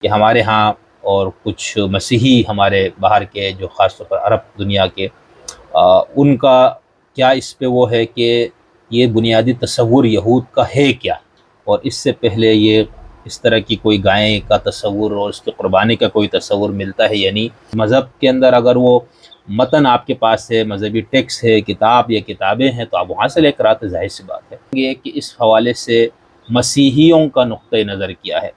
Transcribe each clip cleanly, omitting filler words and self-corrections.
کہ ہمارے ہاں اور کچھ مسیحی ہمارے باہر کے جو خاص طور پر عرب دنیا کے ان کا کیا اس پہ وہ ہے کہ یہ بنیادی تصور یہود کا ہے کیا، اور اس سے پہلے یہ اس طرح کی کوئی گائے کا تصور اور اس کی قربانی کا کوئی تصور ملتا ہے، یعنی مذہب کے اندر اگر وہ متن آپ کے پاس ہے، مذہبی ٹیکس ہے، کتاب یا کتابیں ہیں تو آپ وہاں سے لے کر آتے، ظاہر سی بات ہے۔ یہ کہ اس حوالے سے مسیحیوں کا نقطہ نظر کیا ہے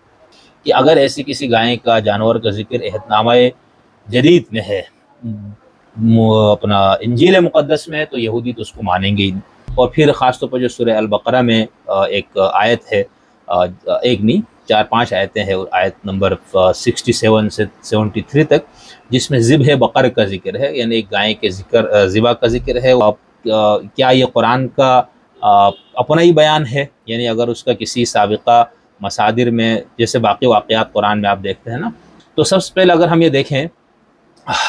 کہ اگر ایسی کسی گائے کا، جانور کا ذکر عہد نامہ جدید میں ہے، اپنا انجیل مقدس میں ہے، تو یہودی تو اس کو مانیں گے ہی۔ اور پھر خاص طور پر جو سورہ البقرہ میں ایک آیت ہے، ایک نہیں 4-5 آیتیں ہیں، آیت نمبر 67 سے 73 تک، جس میں ذبح بقر کا ذکر ہے، یعنی ایک گائے کے ذبح کا ذکر ہے۔ کیا یہ قرآن کا اپنا ہی بیان ہے؟ یعنی اگر اس کا کسی سابقہ مصادر میں، جیسے باقی واقعات قرآن میں آپ دیکھتے ہیں نا، تو سب سے پہلے اگر ہم یہ دیکھیں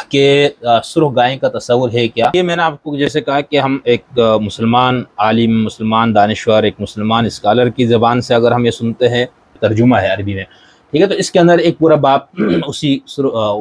کہ سرخ گائے کا تصور ہے کیا، یہ میں نے آپ کو جیسے کہا کہ ہم ایک مسلمان عالم، مسلمان دانشور، ایک مسلمان اسکالر کی زبان سے اگر ہم یہ سنتے ہیں، ترجمہ ہے عربی میں، ٹھیک ہے، تو اس کے اندر ایک پورا باب اسی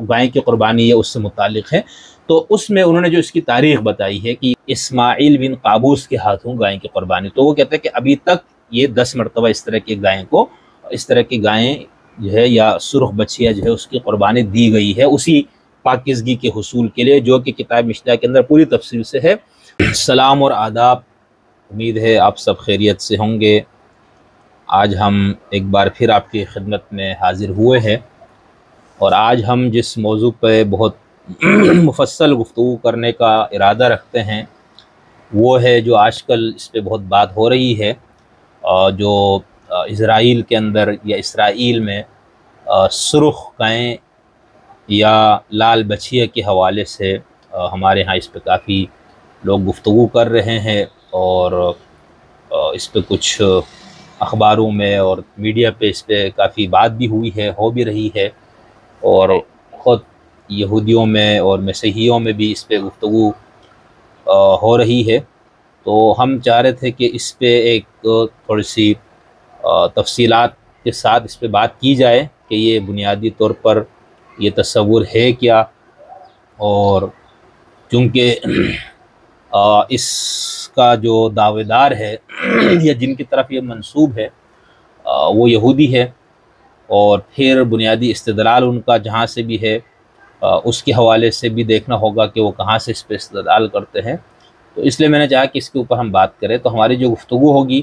گائے کی قربانی یا اس سے متعلق ہے۔ تو اس میں انہوں نے جو اس کی تاریخ بتائی ہے کہ اسماعیل بن قابوس کے ہاتھوں گائے کی قربانی، تو وہ کہتے ہیں کہ ابھی تک یہ 10 مرتبہ اس طرح کی گائیں کو، اس طرح کی گائیں جو ہے یا سرخ بچیا جو ہے اس کی قربانی دی گئی ہے اسی پاکیزگی کے حصول کے لیے، جو کہ کتاب مشتاح کے اندر پوری تفصیل سے ہے۔ سلام اور آداب، امید ہے آپ سب خیریت سے ہوں گے۔ آج ہم ایک بار پھر آپ کی خدمت میں حاضر ہوئے ہیں، اور آج ہم جس موضوع پہ بہت مفصل گفتگو کرنے کا ارادہ رکھتے ہیں وہ ہے جو آج کل اس پہ بہت بات ہو رہی ہے، جو اسرائیل کے اندر یا اسرائیل میں سرخ گائیں یا لال بچھیا کے حوالے سے ہمارے ہاں اس پہ کافی لوگ گفتگو کر رہے ہیں، اور اس پہ کچھ اخباروں میں اور میڈیا پہ اس پہ کافی بات بھی ہوئی ہے، ہو بھی رہی ہے، اور خود یہودیوں میں اور مسیحیوں میں بھی اس پہ گفتگو ہو رہی ہے۔ تو ہم چاہ رہے تھے کہ اس پہ ایک تھوڑی سی تفصیلات کے ساتھ اس پہ بات کی جائے کہ یہ بنیادی طور پر یہ تصور ہے کیا، اور چونکہ اس کا جو دعوے دار ہے یا جن کی طرف یہ منسوب ہے وہ یہودی ہے، اور پھر بنیادی استدلال ان کا جہاں سے بھی ہے اس کے حوالے سے بھی دیکھنا ہوگا کہ وہ کہاں سے اس پہ استدلال کرتے ہیں۔ تو اس لیے میں نے چاہا کہ اس کے اوپر ہم بات کریں۔ تو ہماری جو گفتگو ہوگی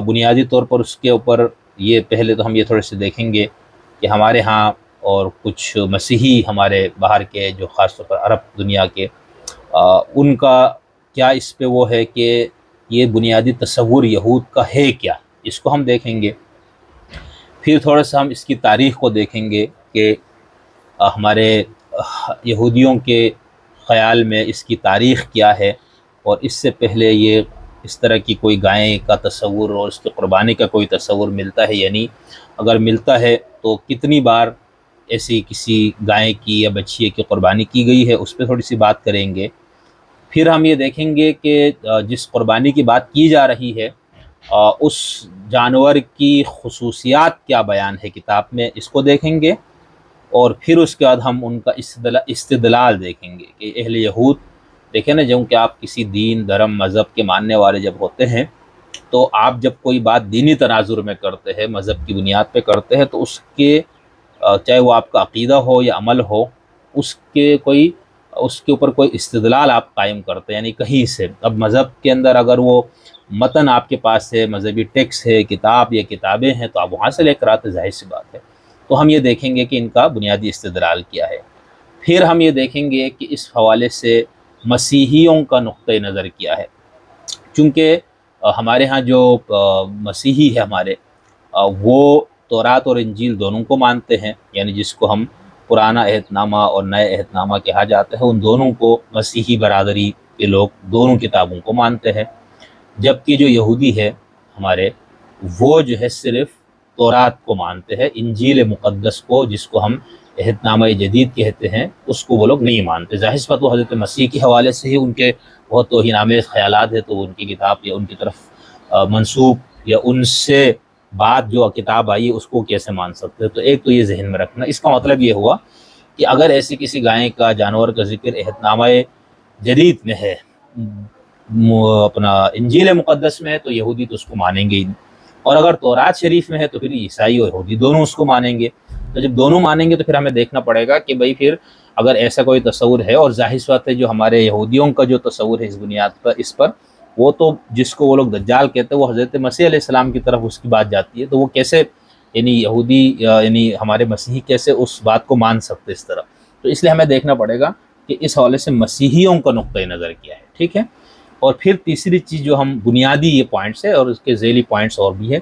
بنیادی طور پر اس کے اوپر یہ پہلے تو ہم یہ تھوڑے سے دیکھیں گے کہ ہمارے ہاں اور کچھ مسیحی ہمارے باہر کے جو خاص طور پر عرب دنیا کے ان کا کیا اس پہ وہ ہے کہ یہ بنیادی تصور یہود کا ہے کیا، اس کو ہم دیکھیں گے۔ پھر تھوڑا سا ہم اس کی تاریخ کو دیکھیں گے کہ ہمارے یہودیوں کے خیال میں اس کی تاریخ کیا ہے، اور اس سے پہلے یہ اس طرح کی کوئی گائے کا تصور اور اس کی قربانی کا کوئی تصور ملتا ہے، یعنی اگر ملتا ہے تو کتنی بار ایسی کسی گائے کی یا بچھیے کی قربانی کی گئی ہے، اس پہ تھوڑی سی بات کریں گے۔ پھر ہم یہ دیکھیں گے کہ جس قربانی کی بات کی جا رہی ہے اس جانور کی خصوصیات کیا بیان ہے کتاب میں، اس کو دیکھیں گے، اور پھر اس کے بعد ہم ان کا استدلال دیکھیں گے کہ اہل یہود دیکھیں نا، جب کہ آپ کسی دین، دھرم، مذہب کے ماننے والے جب ہوتے ہیں تو آپ جب کوئی بات دینی تناظر میں کرتے ہیں، مذہب کی بنیاد پہ کرتے ہیں، تو اس کے چاہے وہ آپ کا عقیدہ ہو یا عمل ہو، اس کے اوپر کوئی استدلال آپ قائم کرتے ہیں، یعنی کہیں سے۔ اب مذہب کے اندر اگر وہ متن آپ کے پاس ہے، مذہبی ٹیکس ہے، کتاب یا کتابیں ہیں، تو آپ وہاں سے لے کر آتے، ظاہر سی بات ہے۔ تو ہم یہ دیکھیں گے کہ ان کا بنیادی استدلال کیا ہے۔ پھر ہم یہ دیکھیں گے کہ اس حوالے سے مسیحیوں کا نقطہ نظر کیا ہے، چونکہ ہمارے ہاں جو مسیحی ہے ہمارے، وہ تورات اور انجیل دونوں کو مانتے ہیں، یعنی جس کو ہم پرانا عہد نامہ اور نئے عہد نامہ کہا جاتا ہے، ان دونوں کو مسیحی برادری کے لوگ دونوں کتابوں کو مانتے ہیں۔ جبکہ جو یہودی ہے ہمارے، وہ جو ہے صرف تورات کو مانتے ہیں، انجیل مقدس کو، جس کو ہم عہد نامہ جدید کہتے ہیں، اس کو وہ لوگ نہیں مانتے۔ ظاہر سی بات وہ حضرت مسیح کے حوالے سے ہی ان کے بہت توہین آمیز خیالات ہیں، تو ان کی کتاب یا ان کی طرف منسوب یا ان سے بعد جو کتاب آئی اس کو کیسے مان سکتے ہیں؟ تو ایک تو یہ ذہن میں رکھنا، اس کا مطلب یہ ہوا کہ اگر ایسی کسی گائے کا جانور کا ذکر عہد نامہ جدید میں ہے، اپنا انجیل مقدس میں ہے، تو یہودی تو اس کو مانیں گے ہی، اور اگر تورات شریف میں ہے تو پھر عیسائی اور یہودی دونوں اس کو مانیں گے۔ تو جب دونوں مانیں گے تو پھر ہمیں دیکھنا پڑے گا کہ بھئی پھر اگر ایسا کوئی تصور ہے، اور ظاہر سی بات ہے جو ہمارے یہودیوں کا جو تصور ہے اس بنیاد پر، اس پر وہ تو جس کو وہ لوگ دجال کہتے ہیں وہ حضرت مسیح علیہ السلام کی طرف اس کی بات جاتی ہے، تو وہ کیسے یعنی یہودی یعنی ہمارے مسیحی کیسے اس بات کو مان سکتے اس طرح؟ تو اس لیے ہمیں دیکھنا پڑے گا کہ اس حوالے سے مسیحیوں کا نقطۂ نظر کیا ہے، ٹھیک ہے۔ اور پھر تیسری چیز جو ہم بنیادی یہ پوائنٹس ہے، اور اس کے ذیلی پوائنٹس اور بھی ہے،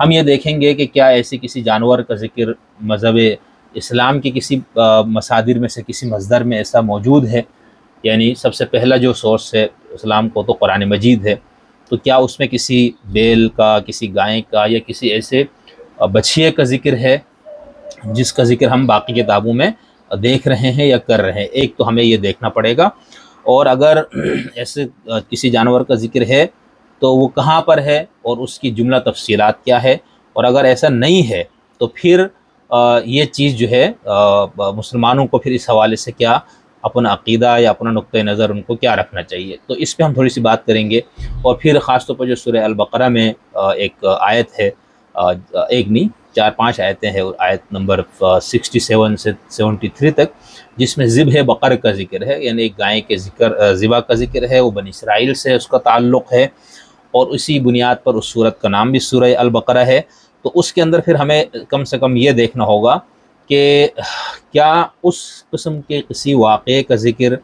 ہم یہ دیکھیں گے کہ کیا ایسی کسی جانور کا ذکر مذہب اسلام کی کسی مصادر میں سے کسی مصدر میں ایسا موجود ہے، یعنی سب سے پہلا جو سورس ہے اسلام کو تو قرآن مجید ہے، تو کیا اس میں کسی بیل کا، کسی گائے کا، یا کسی ایسے بچھیے کا ذکر ہے جس کا ذکر ہم باقی کتابوں میں دیکھ رہے ہیں یا کر رہے ہیں؟ ایک تو ہمیں یہ دیکھنا پڑے گا، اور اگر ایسے کسی جانور کا ذکر ہے تو وہ کہاں پر ہے اور اس کی جملہ تفصیلات کیا ہے، اور اگر ایسا نہیں ہے تو پھر یہ چیز جو ہے مسلمانوں کو پھر اس حوالے سے کیا اپنا عقیدہ یا اپنا نقطۂ نظر ان کو کیا رکھنا چاہیے، تو اس پہ ہم تھوڑی سی بات کریں گے۔ اور پھر خاص طور پر جو سورہ البقرہ میں ایک آیت ہے، ایک نہیں 4-5 آیتیں ہیں، آیت نمبر 67 سے 73 تک، جس میں ذبح بقر کا ذکر ہے، یعنی ایک گائے کے ذبح کا ذکر ہے، وہ بنی اسرائیل سے اس کا تعلق ہے، اور اسی بنیاد پر اس سورت کا نام بھی سورہ البقرہ ہے۔ تو اس کے اندر پھر ہمیں کم سے کم یہ دیکھنا ہوگا کہ کیا اس قسم کے کسی واقعے کا ذکر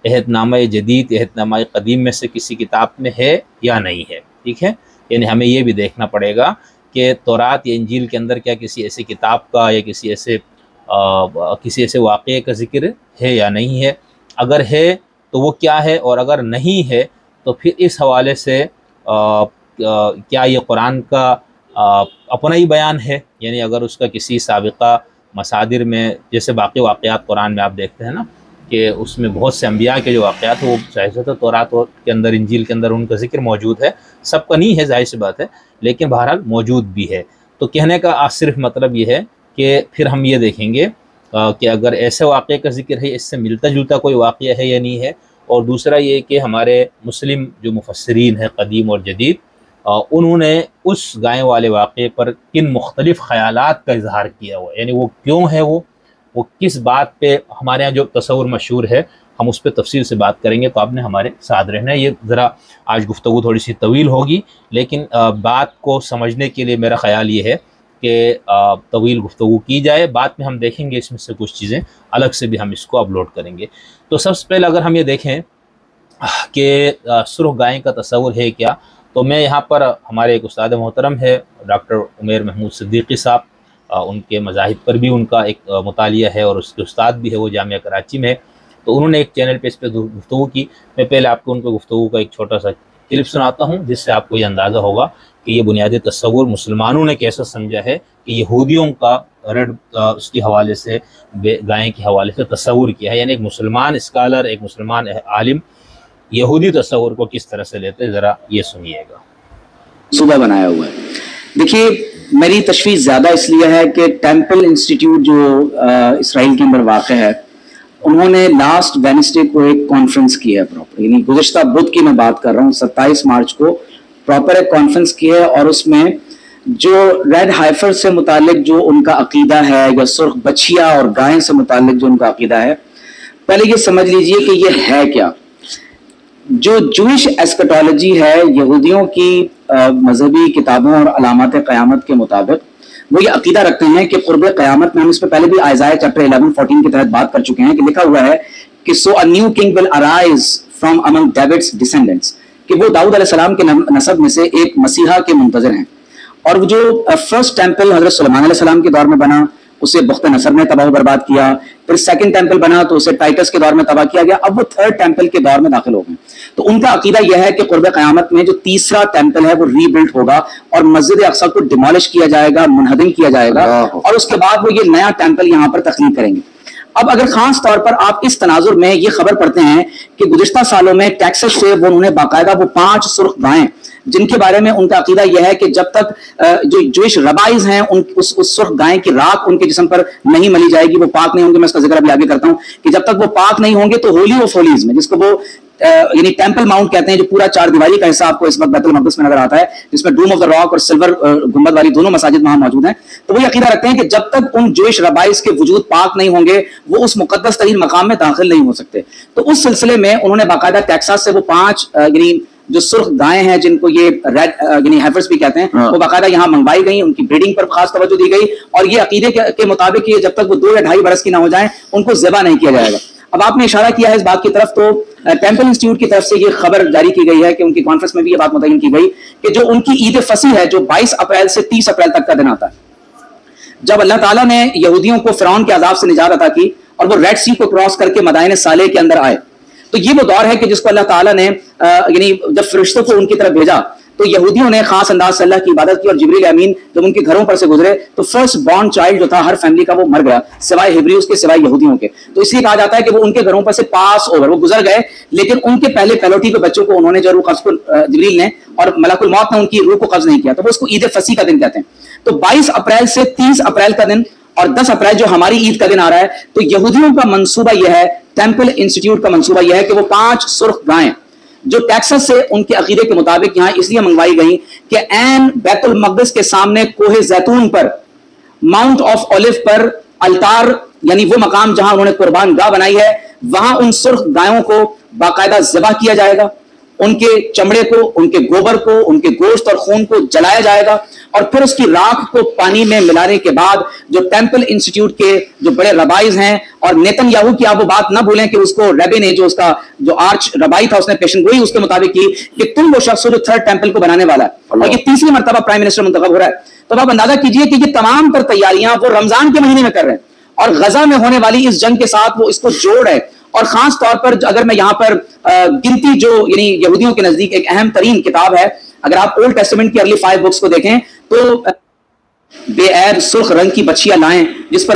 عہد نامہ جدید، عہد نامہ قدیم میں سے کسی کتاب میں ہے یا نہیں ہے، ٹھیک ہے۔ یعنی ہمیں یہ بھی دیکھنا پڑے گا کہ تورات یا انجیل کے اندر کیا کسی ایسی کتاب کا یا کسی ایسے واقعے کا ذکر ہے یا نہیں ہے، اگر ہے تو وہ کیا ہے، اور اگر نہیں ہے تو پھر اس حوالے سے کیا یہ قرآن کا اپنا ہی بیان ہے، یعنی اگر اس کا کسی سابقہ مصادر میں، جیسے باقی واقعات قرآن میں آپ دیکھتے ہیں نا کہ اس میں بہت سے انبیاء کے جو واقعات ہیں وہ ظاہر سے تورات کے اندر، انجیل کے اندر ان کا ذکر موجود ہے، سب کا نہیں ہے ظاہر سی بات ہے، لیکن بہرحال موجود بھی ہے۔ تو کہنے کا صرف مطلب یہ ہے کہ پھر ہم یہ دیکھیں گے کہ اگر ایسے واقعے کا ذکر ہے، اس سے ملتا جلتا کوئی واقعہ ہے یا نہیں ہے، اور دوسرا یہ کہ ہمارے مسلم جو مفسرین ہیں قدیم اور جدید، انہوں نے اس گائے والے واقعے پر کن مختلف خیالات کا اظہار کیا ہوا، یعنی وہ کیوں ہے، وہ کس بات پہ، ہمارے ہاں جو تصور مشہور ہے ہم اس پہ تفصیل سے بات کریں گے، تو آپ نے ہمارے ساتھ رہنا ہے۔ یہ ذرا آج گفتگو تھوڑی سی طویل ہوگی، لیکن بات کو سمجھنے کے لیے میرا خیال یہ ہے کہ طویل گفتگو کی جائے، بعد میں ہم دیکھیں گے اس میں سے کچھ چیزیں الگ سے بھی ہم اس کو اپلوڈ کریں گے۔ تو سب سے پہلے اگر ہم یہ دیکھیں کہ سرخ گائے کا تصور ہے کیا، تو میں یہاں پر ہمارے ایک استاد محترم ہے ڈاکٹر عمیر محمود صدیقی صاحب، ان کے مذاہب پر بھی ان کا ایک مطالعہ ہے، اور اس کے استاد بھی ہے، وہ جامعہ کراچی میں، تو انہوں نے ایک چینل پہ اس پہ گفتگو کی۔ میں پہلے آپ کو ان کو گفتگو کا ایک چھوٹا سا کلپ سناتا ہوں، جس سے آپ کو یہ اندازہ ہوگا کہ یہ بنیادی تصور مسلمانوں نے کیسا سمجھا ہے کہ یہودیوں کا رد اس کے حوالے سے، گائے کے حوالے سے تصور کیا ہے، یعنی ایک مسلمان اسکالر، ایک مسلمان عالم یہودی تصور کو کس طرح سے لیتے، ذرا یہ سنیے گا۔ صوبہ بنایا ہوا ہے۔ دیکھیے میری تشویش زیادہ اس لیے ہے کہ ٹیمپل انسٹیٹیوٹ جو اسرائیل کے اندر واقع ہے، انہوں نے لاسٹ وینسڈے کو ایک کانفرنس کی ہے پراپر، یعنی گزشتہ بدھ کی میں بات کر رہا ہوں، 27 مارچ کو پراپر ایک کانفرنس کی ہے، اور اس میں جو ریڈ ہائفر سے متعلق جو ان کا عقیدہ ہے، یا سرخ بچھیا اور گائیں سے متعلق جو ان کا عقیدہ ہے، پہلے یہ سمجھ لیجئے کہ یہ ہے کیا۔ جو جوئش ایسکٹالوجی ہے، یہودیوں کی مذہبی کتابوں اور علامات قیامت کے مطابق وہ یہ عقیدہ رکھتے ہیں کہ قرب قیامت میں، ہم اس پہ پہلے بھی آئزایہ چیپٹر 11:14 کے تحت بات کر چکے ہیں، کہ لکھا ہوا ہے کہ so a new king will arise from among David's descendants, کہ وہ داؤد علیہ السلام کے نسب میں سے ایک مسیحا کے منتظر ہیں۔ اور وہ جو فرسٹ ٹیمپل حضرت سلیمان علیہ السلام کے دور میں بنا، اسے بخت نصر نے تباہ و برباد کیا، پھر سیکنڈ ٹیمپل بنا تو اسے ٹائٹس کے دور میں تباہ کیا گیا، اب وہ تھرڈ ٹیمپل کے دور میں داخل ہو گئے۔ تو ان کا عقیدہ یہ ہے کہ قرب قیامت میں جو تیسرا ٹیمپل ہے وہ ری بلڈ ہوگا، اور مسجد اقصی کو ڈیمالش کیا جائے گا، منہدم کیا جائے گا، اور اس کے بعد وہ یہ نیا ٹیمپل یہاں پر تخلیق کریں گے۔ اب اگر خاص طور پر آپ اس تناظر میں یہ خبر پڑھتے ہیں کہ گزشتہ سالوں میں ٹیکسس سے وہ انہوں نے باقاعدہ وہ 5 سرخ گائیں جن کے بارے میں ان کا عقیدہ یہ ہے کہ جب تک جو جوئش ربائز ہیں اس سرخ گائے کی راکھ ان کے جسم پر نہیں ملی جائے گی وہ پاک نہیں ہوں گے. میں اس کا ذکر ابھی آگے کرتا ہوں کہ جب تک وہ پاک نہیں ہوں گے تو ہولی آف ہولیز میں، جس کو وہ یعنی ٹیمپل ماؤنٹ کہتے ہیں، جو پورا 4 دیواری کا حصہ آپ کو اس وقت بیت المقدس میں نظر آتا ہے، جس میں ڈوم آف دا راک اور سلور گنبد والی دونوں مساجد وہاں موجود ہیں، تو وہ عقیدہ رکھتے ہیں کہ جب تک ان جوئش ربائز کے وجود پاک نہیں ہوں گے وہ اس مقدس ترین مقام میں داخل نہیں ہو سکتے. تو اس سلسلے میں انہوں نے باقاعدہ ٹیکساس سے وہ 5 یعنی جو سرخ گائیں ہیں جن کو یہ ریڈ یعنی ہیفرز بھی کہتے ہیں، وہ باقاعدہ یہاں منگوائی گئیں، ان کی بریڈنگ پر خاص توجہ دی گئی، اور یہ عقیدے کے مطابق یہ جب تک وہ 2 یا 2.5 برس کی نہ ہو جائیں ان کو ذبح نہیں کیا جائے گا. اب آپ نے اشارہ کیا ہے اس بات کی طرف، تو ٹیمپل انسٹیٹیوٹ کی طرف سے یہ خبر جاری کی گئی ہے کہ ان کی کانفرنس میں بھی یہ بات متعین کی گئی کہ جو ان کی عید فصیح ہے جو 22 اپریل سے 30 اپریل تک کا دن آتا ہے، جب اللہ تعالیٰ نے یہودیوں کو فرعون کے عذاب سے نجات عطا کی اور وہ ریڈ سی کو کراس کر کے مدائن صالح کے اندر آئے، تو یہ وہ دور ہے کہ جس کو اللہ تعالیٰ نے یعنی جب فرشتوں کو ان کی طرف بھیجا تو یہودیوں نے خاص انداز سے اللہ کی عبادت کی، اور جبریل امین جب ان کے گھروں پر سے گزرے تو فرسٹ بورن چائلڈ جو تھا ہر فیملی کا وہ مر گیا سوائے ہیبریوز کے، سوائے یہودیوں کے. تو اس لیے کہا جاتا ہے کہ وہ ان کے گھروں پر سے پاس اوور وہ گزر گئے، لیکن ان کے پہلے پیلوٹی کے بچوں کو انہوں نے جو روح قبض کو جبریل نے اور ملک الموت نے ان کی روح کو قبض نہیں کیا، تو وہ اس کو عید فصیح کا دن کہتے ہیں. تو 22 اپریل سے 30 اپریل کا دن اور 10 اپریل جو ہماری عید کا دن آ رہا ہے، تو یہودیوں کا منصوبہ یہ ہے، ٹیمپل انسٹیٹیوٹ کا منصوبہ یہ ہے کہ وہ 5 سرخ گائیں جو ٹیکسس سے ان کے عقیدے کے مطابق یہاں اس لیے منگوائی گئیں کہ عین بیت المقدس کے سامنے کوہ زیتون پر ماؤنٹ آف اولیو پر التار یعنی وہ مقام جہاں انہوں نے قربان گاہ بنائی ہے، وہاں ان سرخ گایوں کو باقاعدہ ذبح کیا جائے گا، ان کے چمڑے کو، ان کے گوبر کو، ان کے گوشت اور خون کو جلایا جائے گا، اور پھر اس کی راکھ کو پانی میں ملانے کے بعد جو ٹیمپل انسٹیٹیوٹ کے جو بڑے ربائز ہیں، اور نیتن یاہو کی آپ وہ بات نہ بھولیں کہ اس کو ریبے نے جو اس کا جو آرچ ربائی تھا اس نے پیشن گوئی اس کے مطابق کی کہ تم وہ شخص ہو جو 3rd ٹیمپل کو بنانے والا ہے، اور یہ 3ری مرتبہ پرائم منسٹر منتخب ہو رہا ہے. تو آپ اندازہ کیجئے کہ یہ تمام تر تیاریاں وہ رمضان کے مہینے میں کر رہے ہیں، اور غزہ میں ہونے والی اس جنگ کے ساتھ وہ اس کو جوڑ ہے. اور خاص طور پر اگر میں یہاں پر گنتی جو یعنی یہودیوں کے نزدیک ایک اہم ترین کتاب ہے، اگر آپ اولڈ ٹیسٹمنٹ کی ارلی 5 بکس کو دیکھیں تو بے عیب سرخ رنگ کی بچیاں لائیں جس پر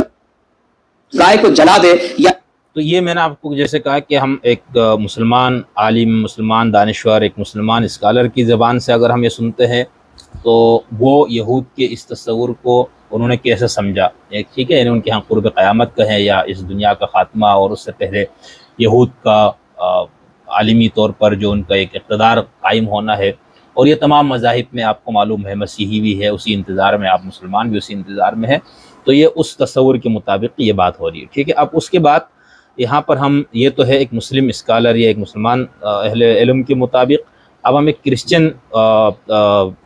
گائے کو جلا دے. یا تو یہ میں نے آپ کو جیسے کہا کہ ہم ایک مسلمان عالم، مسلمان دانشور، ایک مسلمان اسکالر کی زبان سے اگر ہم یہ سنتے ہیں تو وہ یہود کے اس تصور کو انہوں نے کیسے سمجھا. ایک ٹھیک ہے یعنی ان کے ہاں قرب قیامت کا ہے یا اس دنیا کا خاتمہ، اور اس سے پہلے یہود کا عالمی طور پر جو ان کا ایک اقتدار قائم ہونا ہے، اور یہ تمام مذاہب میں آپ کو معلوم ہے مسیحی بھی ہے اسی انتظار میں، آپ مسلمان بھی اسی انتظار میں ہے، تو یہ اس تصور کے مطابق یہ بات ہو رہی ہے. ٹھیک ہے، اب اس کے بعد یہاں پر ہم یہ تو ہے ایک مسلم اسکالر یا ایک مسلمان اہل علم کے مطابق، اب ہم ایک کرسچن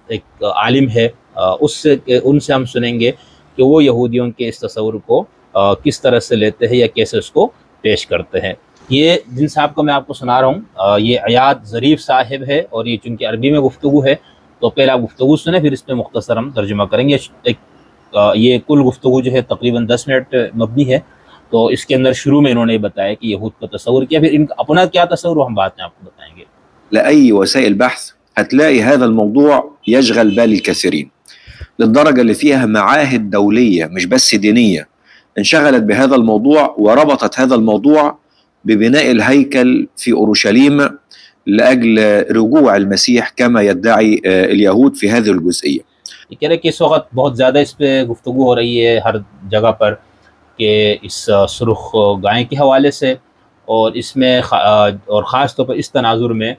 ایک عالم ہے ان سے ہم سنیں گے کہ وہ یہودیوں کے اس تصور کو کس طرح سے لیتے ہیں یا کیسے اس کو پیش کرتے ہیں. یہ جن صاحب کو میں آپ کو سنا رہا ہوں یہ عیاد ظریف صاحب ہے، اور یہ چونکہ عربی میں گفتگو ہے تو پہلے آپ گفتگو سنیں پھر اس پہ مختصر ہم ترجمہ کریں گے. یہ کل گفتگو جو ہے تقریباً 10 منٹ مبنی ہے، تو اس کے اندر شروع میں انہوں نے بتایا کہ یہود کا تصور کیا، پھر ان کا اپنا کیا تصور وہ ہم بعد میں آپ کو بتائیں گے. لأي وسائل بحث هتلاقي هذا الموضوع يشغل بال الكثيرين للدرجة اللي فيها معاهد دولية مش بس دينية انشغلت بهذا الموضوع وربطت هذا الموضوع ببناء الهيكل في أورشليم لأجل رجوع المسيح كما يدعي اليهود في هذه الجزئية. یہ کہہ رہے کہ اس وقت بہت زیادہ اس پہ گفتگو ہو رہی ہے ہر جگہ پر کہ اس سرخ گائے کے حوالے سے، اور اس میں اور خاص طور پر اس تناظر میں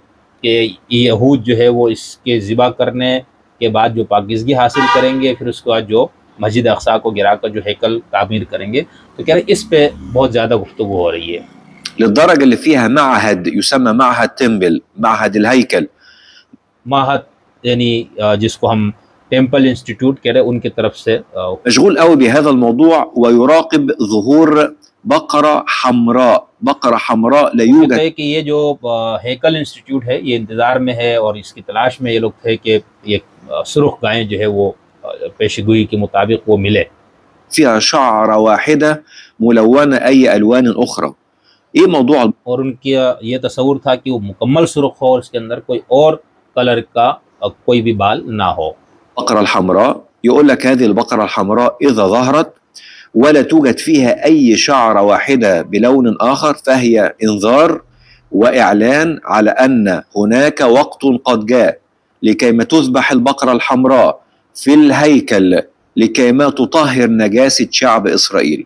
کہ یہود جو ہے وہ اس کے ذبح کرنے کے بعد جو پاکیزگی حاصل کریں گے، پھر اس کے بعد جو مسجد اقصی کو گرا کر جو ہیکل تعمیر کریں گے، تو کہہ رہے اس پہ بہت زیادہ گفتگو ہو رہی ہے. للدرجة اللي فيها معهد يسمى معهد تمبل، معهد الهيكل، معهد یعنی جس کو ہم ٹیمپل انسٹیٹیوٹ کہہ رہے ان کی طرف سے مشغول قوي بهذا الموضوع ويراقب ظهور بقرة حمراء لا يوجد. کہ یہ جو ہیکل انسٹیٹیوٹ ہے یہ انتظار میں ہے اور اس کی تلاش میں یہ لوگ تھے کہ یہ سرخ گائیں جو ہے وہ پیشگوئی کے مطابق وہ ملے. فيها شعرة واحدة ملونة أي ألوان أخرى. یہ موضوع اور ان کی یہ تصور تھا کہ وہ مکمل سرخ ہو اور اس کے اندر کوئی اور کلر کا کوئی بھی بال نہ ہو. البقرة الحمراء، يقول لك هذه البقرة الحمراء إذا ظهرت ولا توجد فيها أي شعرة واحدة بلون آخر، فهي إنذار وإعلان على أن هناك وقت قد جاء لكيما تذبح البقرة الحمراء في الهيكل لكيما تطهر نجاسة شعب إسرائيل.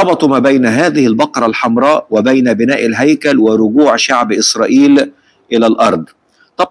ربطوا ما بين هذه البقرة الحمراء وبين بناء الهيكل ورجوع شعب إسرائيل إلى الأرض. طب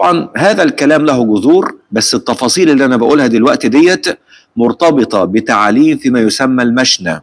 طبعا هذا الكلام له جذور، بس التفاصيل اللي أنا بقولها دلوقتي ديت مرتبطة بتعاليم فيما يسمى المشنى،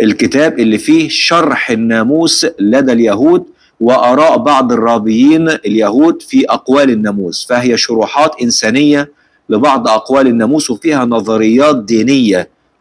الكتاب اللي فيه شرح الناموس لدى اليهود وآراء بعض الرابيين اليهود في أقوال الناموس، فهي شروحات إنسانية لبعض أقوال الناموس وفيها نظريات دينية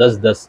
10-10,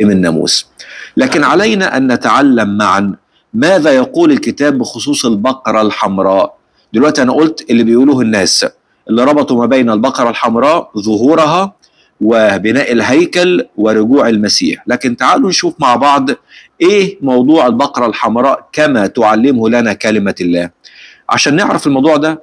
من الناموس. لكن علينا أن نتعلم معا ماذا يقول الكتاب بخصوص البقرة الحمراء. دلوقتي أنا قلت اللي بيقولوه الناس اللي ربطوا ما بين البقرة الحمراء ظهورها وبناء الهيكل ورجوع المسيح، لكن تعالوا نشوف مع بعض إيه موضوع البقرة الحمراء كما تعلمه لنا كلمة الله. عشان نعرف الموضوع ده،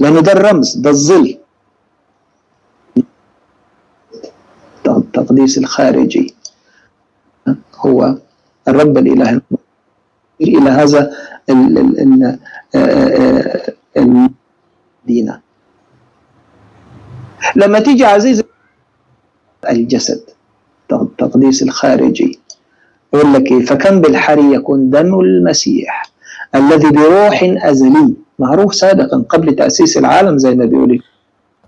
لأنه ده الرمز، ده الظل، التقديس الخارجي هو الرب الإله إلى هذا المدينة. لما تيجي عزيز الجسد التقديس الخارجي يقول لك إيه؟ فكم بالحري يكون دم المسيح الذي بروح أزلي معروف سابقا قبل تأسيس العالم زي ما بيقولوا.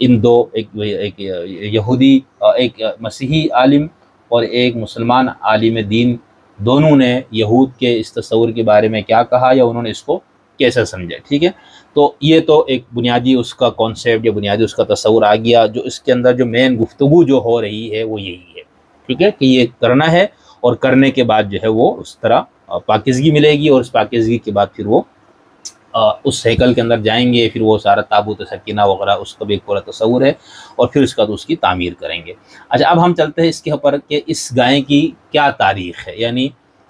ان دو ایک یہودی ایک مسیحی عالم اور ایک مسلمان عالم دین، دونوں نے یہود کے اس تصور کے بارے میں کیا کہا یا انہوں نے اس کو کیسے سمجھا، ٹھیک ہے۔ تو یہ تو ایک بنیادی اس کا کانسیپٹ یا بنیادی اس کا تصور آ گیا، جو اس کے اندر جو مین گفتگو جو ہو رہی ہے وہ یہی ہے، ٹھیک ہے، کہ یہ کرنا ہے اور کرنے کے بعد جو ہے وہ اس طرح پاکیزگی ملے گی، اور اس پاکیزگی کے بعد پھر وہ اس ہیکل کے اندر جائیں گے، پھر وہ سارا تابوت سکینہ وغیرہ اس کا بھی ایک پورا تصور ہے، اور پھر اس کا تو اس کی تعمیر کریں گے۔ اچھا، اب ہم چلتے ہیں اس کے اوپر کہ اس گائے کی کیا تاریخ ہے، یعنی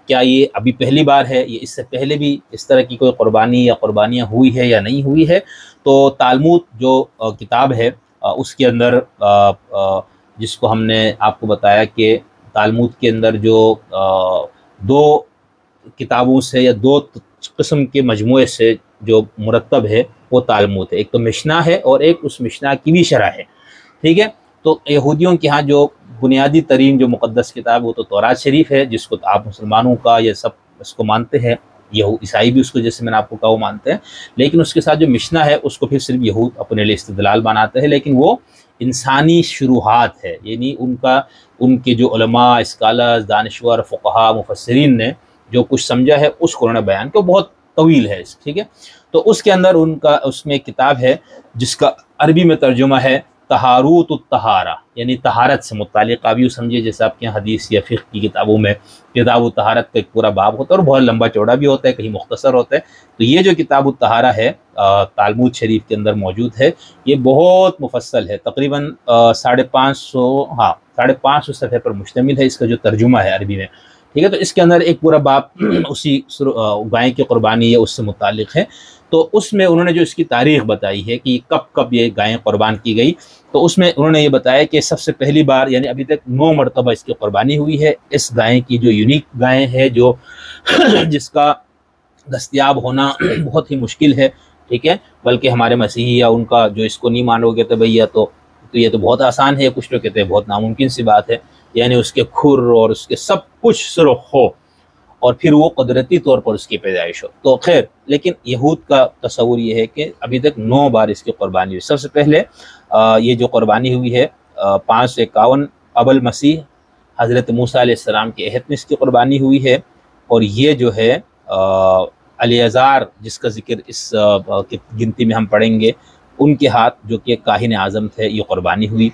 کیا یہ ابھی پہلی بار ہے، یہ اس سے پہلے بھی اس طرح کی کوئی قربانی یا قربانیاں ہوئی ہے یا نہیں ہوئی ہے؟ تو تالمود جو کتاب ہے اس کے اندر جس کو ہم نے آپ کو بتایا کہ تالمود کے اندر جو دو کتابوں سے یا دو قسم کے مجموعے سے جو مرتب ہے وہ تالمود ہے، ایک تو مشنا ہے اور ایک اس مشنا کی بھی شرح ہے، ٹھیک ہے۔ تو یہودیوں کے ہاں جو بنیادی ترین جو مقدس کتاب وہ تو تورات شریف ہے، جس کو آپ مسلمانوں کا یہ سب اس کو مانتے ہیں، عیسائی بھی اس کو جیسے میں نے آپ کو کہا وہ مانتے ہیں، لیکن اس کے ساتھ جو مشنا ہے اس کو پھر صرف یہود اپنے لیے استدلال بناتے ہیں، لیکن وہ انسانی شروحات ہے، یعنی ان کے جو علماء، اسکالرز، دانشور، فقہا، مفسرین نے جو کچھ سمجھا ہے اس کو انہوں نے بیان کیا، بہت طویل ہے، ٹھیک ہے۔ تو اس کے اندر اس میں ایک کتاب ہے جس کا عربی میں ترجمہ ہے طہاروت الطہارہ، یعنی طہارت سے متعلق، آپ یوں سمجھے جیسے آپ کے یہاں حدیث یا فقہ کی کتابوں میں کتاب الطہارت کا ایک پورا باب ہوتا ہے اور بہت لمبا چوڑا بھی ہوتا ہے، کہیں مختصر ہوتا ہے۔ تو یہ جو کتاب الطہارہ ہے تالمود شریف کے اندر موجود ہے، یہ بہت مفصل ہے، تقریباً 550 صفحے پر مشتمل ہے، اس کا جو ترجمہ ہے عربی میں، ٹھیک ہے۔ تو اس کے اندر ایک پورا باب اسی گائے کی قربانی یا اس سے متعلق ہے۔ تو اس میں انہوں نے جو اس کی تاریخ بتائی ہے کہ کب یہ گائیں قربان کی گئی، تو اس میں انہوں نے یہ بتایا کہ سب سے پہلی بار یعنی ابھی تک 9 مرتبہ اس کی قربانی ہوئی ہے۔ اس گائیں کی جو یونیک گائیں ہے، جو جس کا دستیاب ہونا بہت ہی مشکل ہے، ٹھیک ہے، بلکہ ہمارے مسیحی یا ان کا جو اس کو نہیں مانو گے تو بھیا تو یہ تو بہت آسان ہے، کچھ لوگ کہتے ہیں بہت ناممکن سی بات ہے، یعنی اس کے کھر اور اس کے سب کچھ سرخ ہو اور پھر وہ قدرتی طور پر اس کی پیدائش ہو۔ تو خیر، لیکن یہود کا تصور یہ ہے کہ ابھی تک 9 بار اس کی قربانی ہوئی۔ سب سے پہلے یہ جو قربانی ہوئی ہے 551 قبل مسیح، حضرت موسیٰ علیہ السلام کے عہد میں اس کی قربانی ہوئی ہے، اور یہ جو ہے الیعزار جس کا ذکر اس گنتی میں ہم پڑھیں گے، ان کے ہاتھ جو کہ کاہن اعظم تھے، یہ قربانی ہوئی۔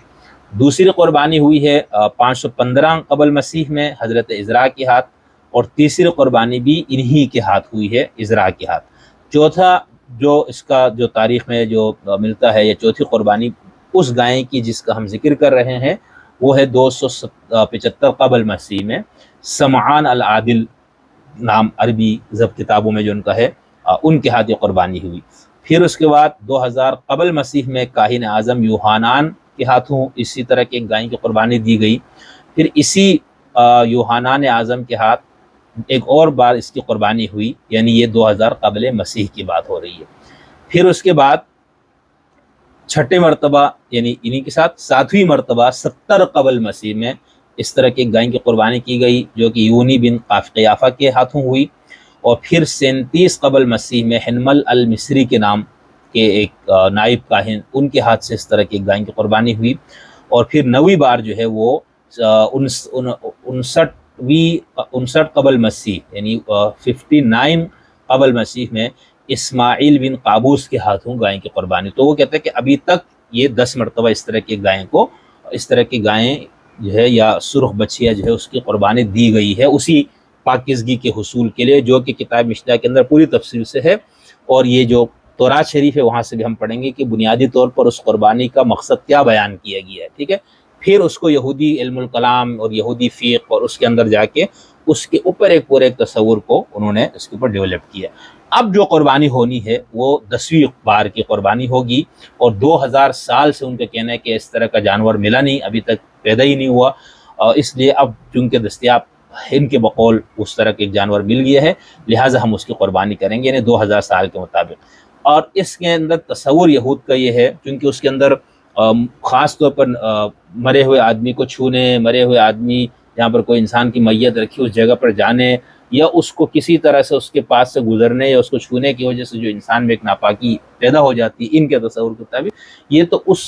دوسری قربانی ہوئی ہے 515 قبل مسیح میں حضرت عزرا کے ہاتھ، اور تیسری قربانی بھی انہی کے ہاتھ ہوئی ہے، عزرا کے ہاتھ۔ چوتھا جو اس کا جو تاریخ میں جو ملتا ہے، یا چوتھی قربانی اس گائیں کی جس کا ہم ذکر کر رہے ہیں، وہ ہے 275 قبل مسیح میں، سمعان العادل نام عربی ضبط کتابوں میں جو ان کا ہے، ان کے ہاتھ یہ قربانی ہوئی۔ پھر اس کے بعد 2000 قبل مسیح میں کاہن اعظم یوحانان کے ہاتھوں اسی طرح کی گائیں کی قربانی دی گئی۔ پھر اسی یوحانان اعظم کے ہاتھ ایک اور بار اس کی قربانی ہوئی، یعنی یہ 2000 قبل مسیح کی بات ہو رہی ہے۔ پھر اس کے بعد چھٹے مرتبہ یعنی انہی کے ساتھ 7ویں مرتبہ 70 قبل مسیح میں اس طرح کی گائیں کی قربانی کی گئی، جو کہ یونی بن قیافہ کے ہاتھوں ہوئی۔ اور پھر 37 قبل مسیح میں حنمل المصری کے نام کے ایک نائب کاہن، ان کے ہاتھ سے اس طرح کی گائیں کی قربانی ہوئی۔ اور پھر 9ویں بار جو ہے وہ 59 قبل مسیح یعنی 59 قبل مسیح میں اسماعیل بن قابوس کے ہاتھوں گائیں کی قربانی۔ تو وہ کہتے ہیں کہ ابھی تک یہ 10 مرتبہ اس طرح کی گائیں کو، اس طرح کی گائیں جو ہے یا سرخ بچھیا جو ہے اس کی قربانی دی گئی ہے، اسی پاکیزگی کے حصول کے لیے، جو کہ کتاب مشنا کے اندر پوری تفصیل سے ہے۔ اور یہ جو تورات شریف ہے وہاں سے بھی ہم پڑھیں گے کہ بنیادی طور پر اس قربانی کا مقصد کیا بیان کیا گیا ہے، ٹھیک ہے۔ پھر اس کو یہودی علم الکلام اور یہودی فقہ اور اس کے اندر جا کے اس کے اوپر ایک پورے تصور کو انہوں نے اس کے اوپر ڈیولپ کیا۔ اب جو قربانی ہونی ہے وہ 10ویں بار کی قربانی ہوگی، اور 2000 سال سے ان کا کہنا ہے کہ اس طرح کا جانور ملا نہیں، ابھی تک پیدا ہی نہیں ہوا، اس لیے اب چونکہ دستیاب ان کے بقول اس طرح کے ایک جانور مل گیا ہے، لہٰذا ہم اس کی قربانی کریں گے، یعنی 2000 سال کے مطابق۔ اور اس کے اندر تصور یہود کا یہ ہے، چونکہ اس کے اندر خاص طور پر مرے ہوئے آدمی کو چھونے، مرے ہوئے آدمی جہاں پر کوئی انسان کی میت رکھی اس جگہ پر جانے، یا اس کو کسی طرح سے اس کے پاس سے گزرنے یا اس کو چھونے کی وجہ سے جو انسان میں ایک ناپاکی پیدا ہو جاتی ہے، ان کے تصور کے مطابق یہ تو اس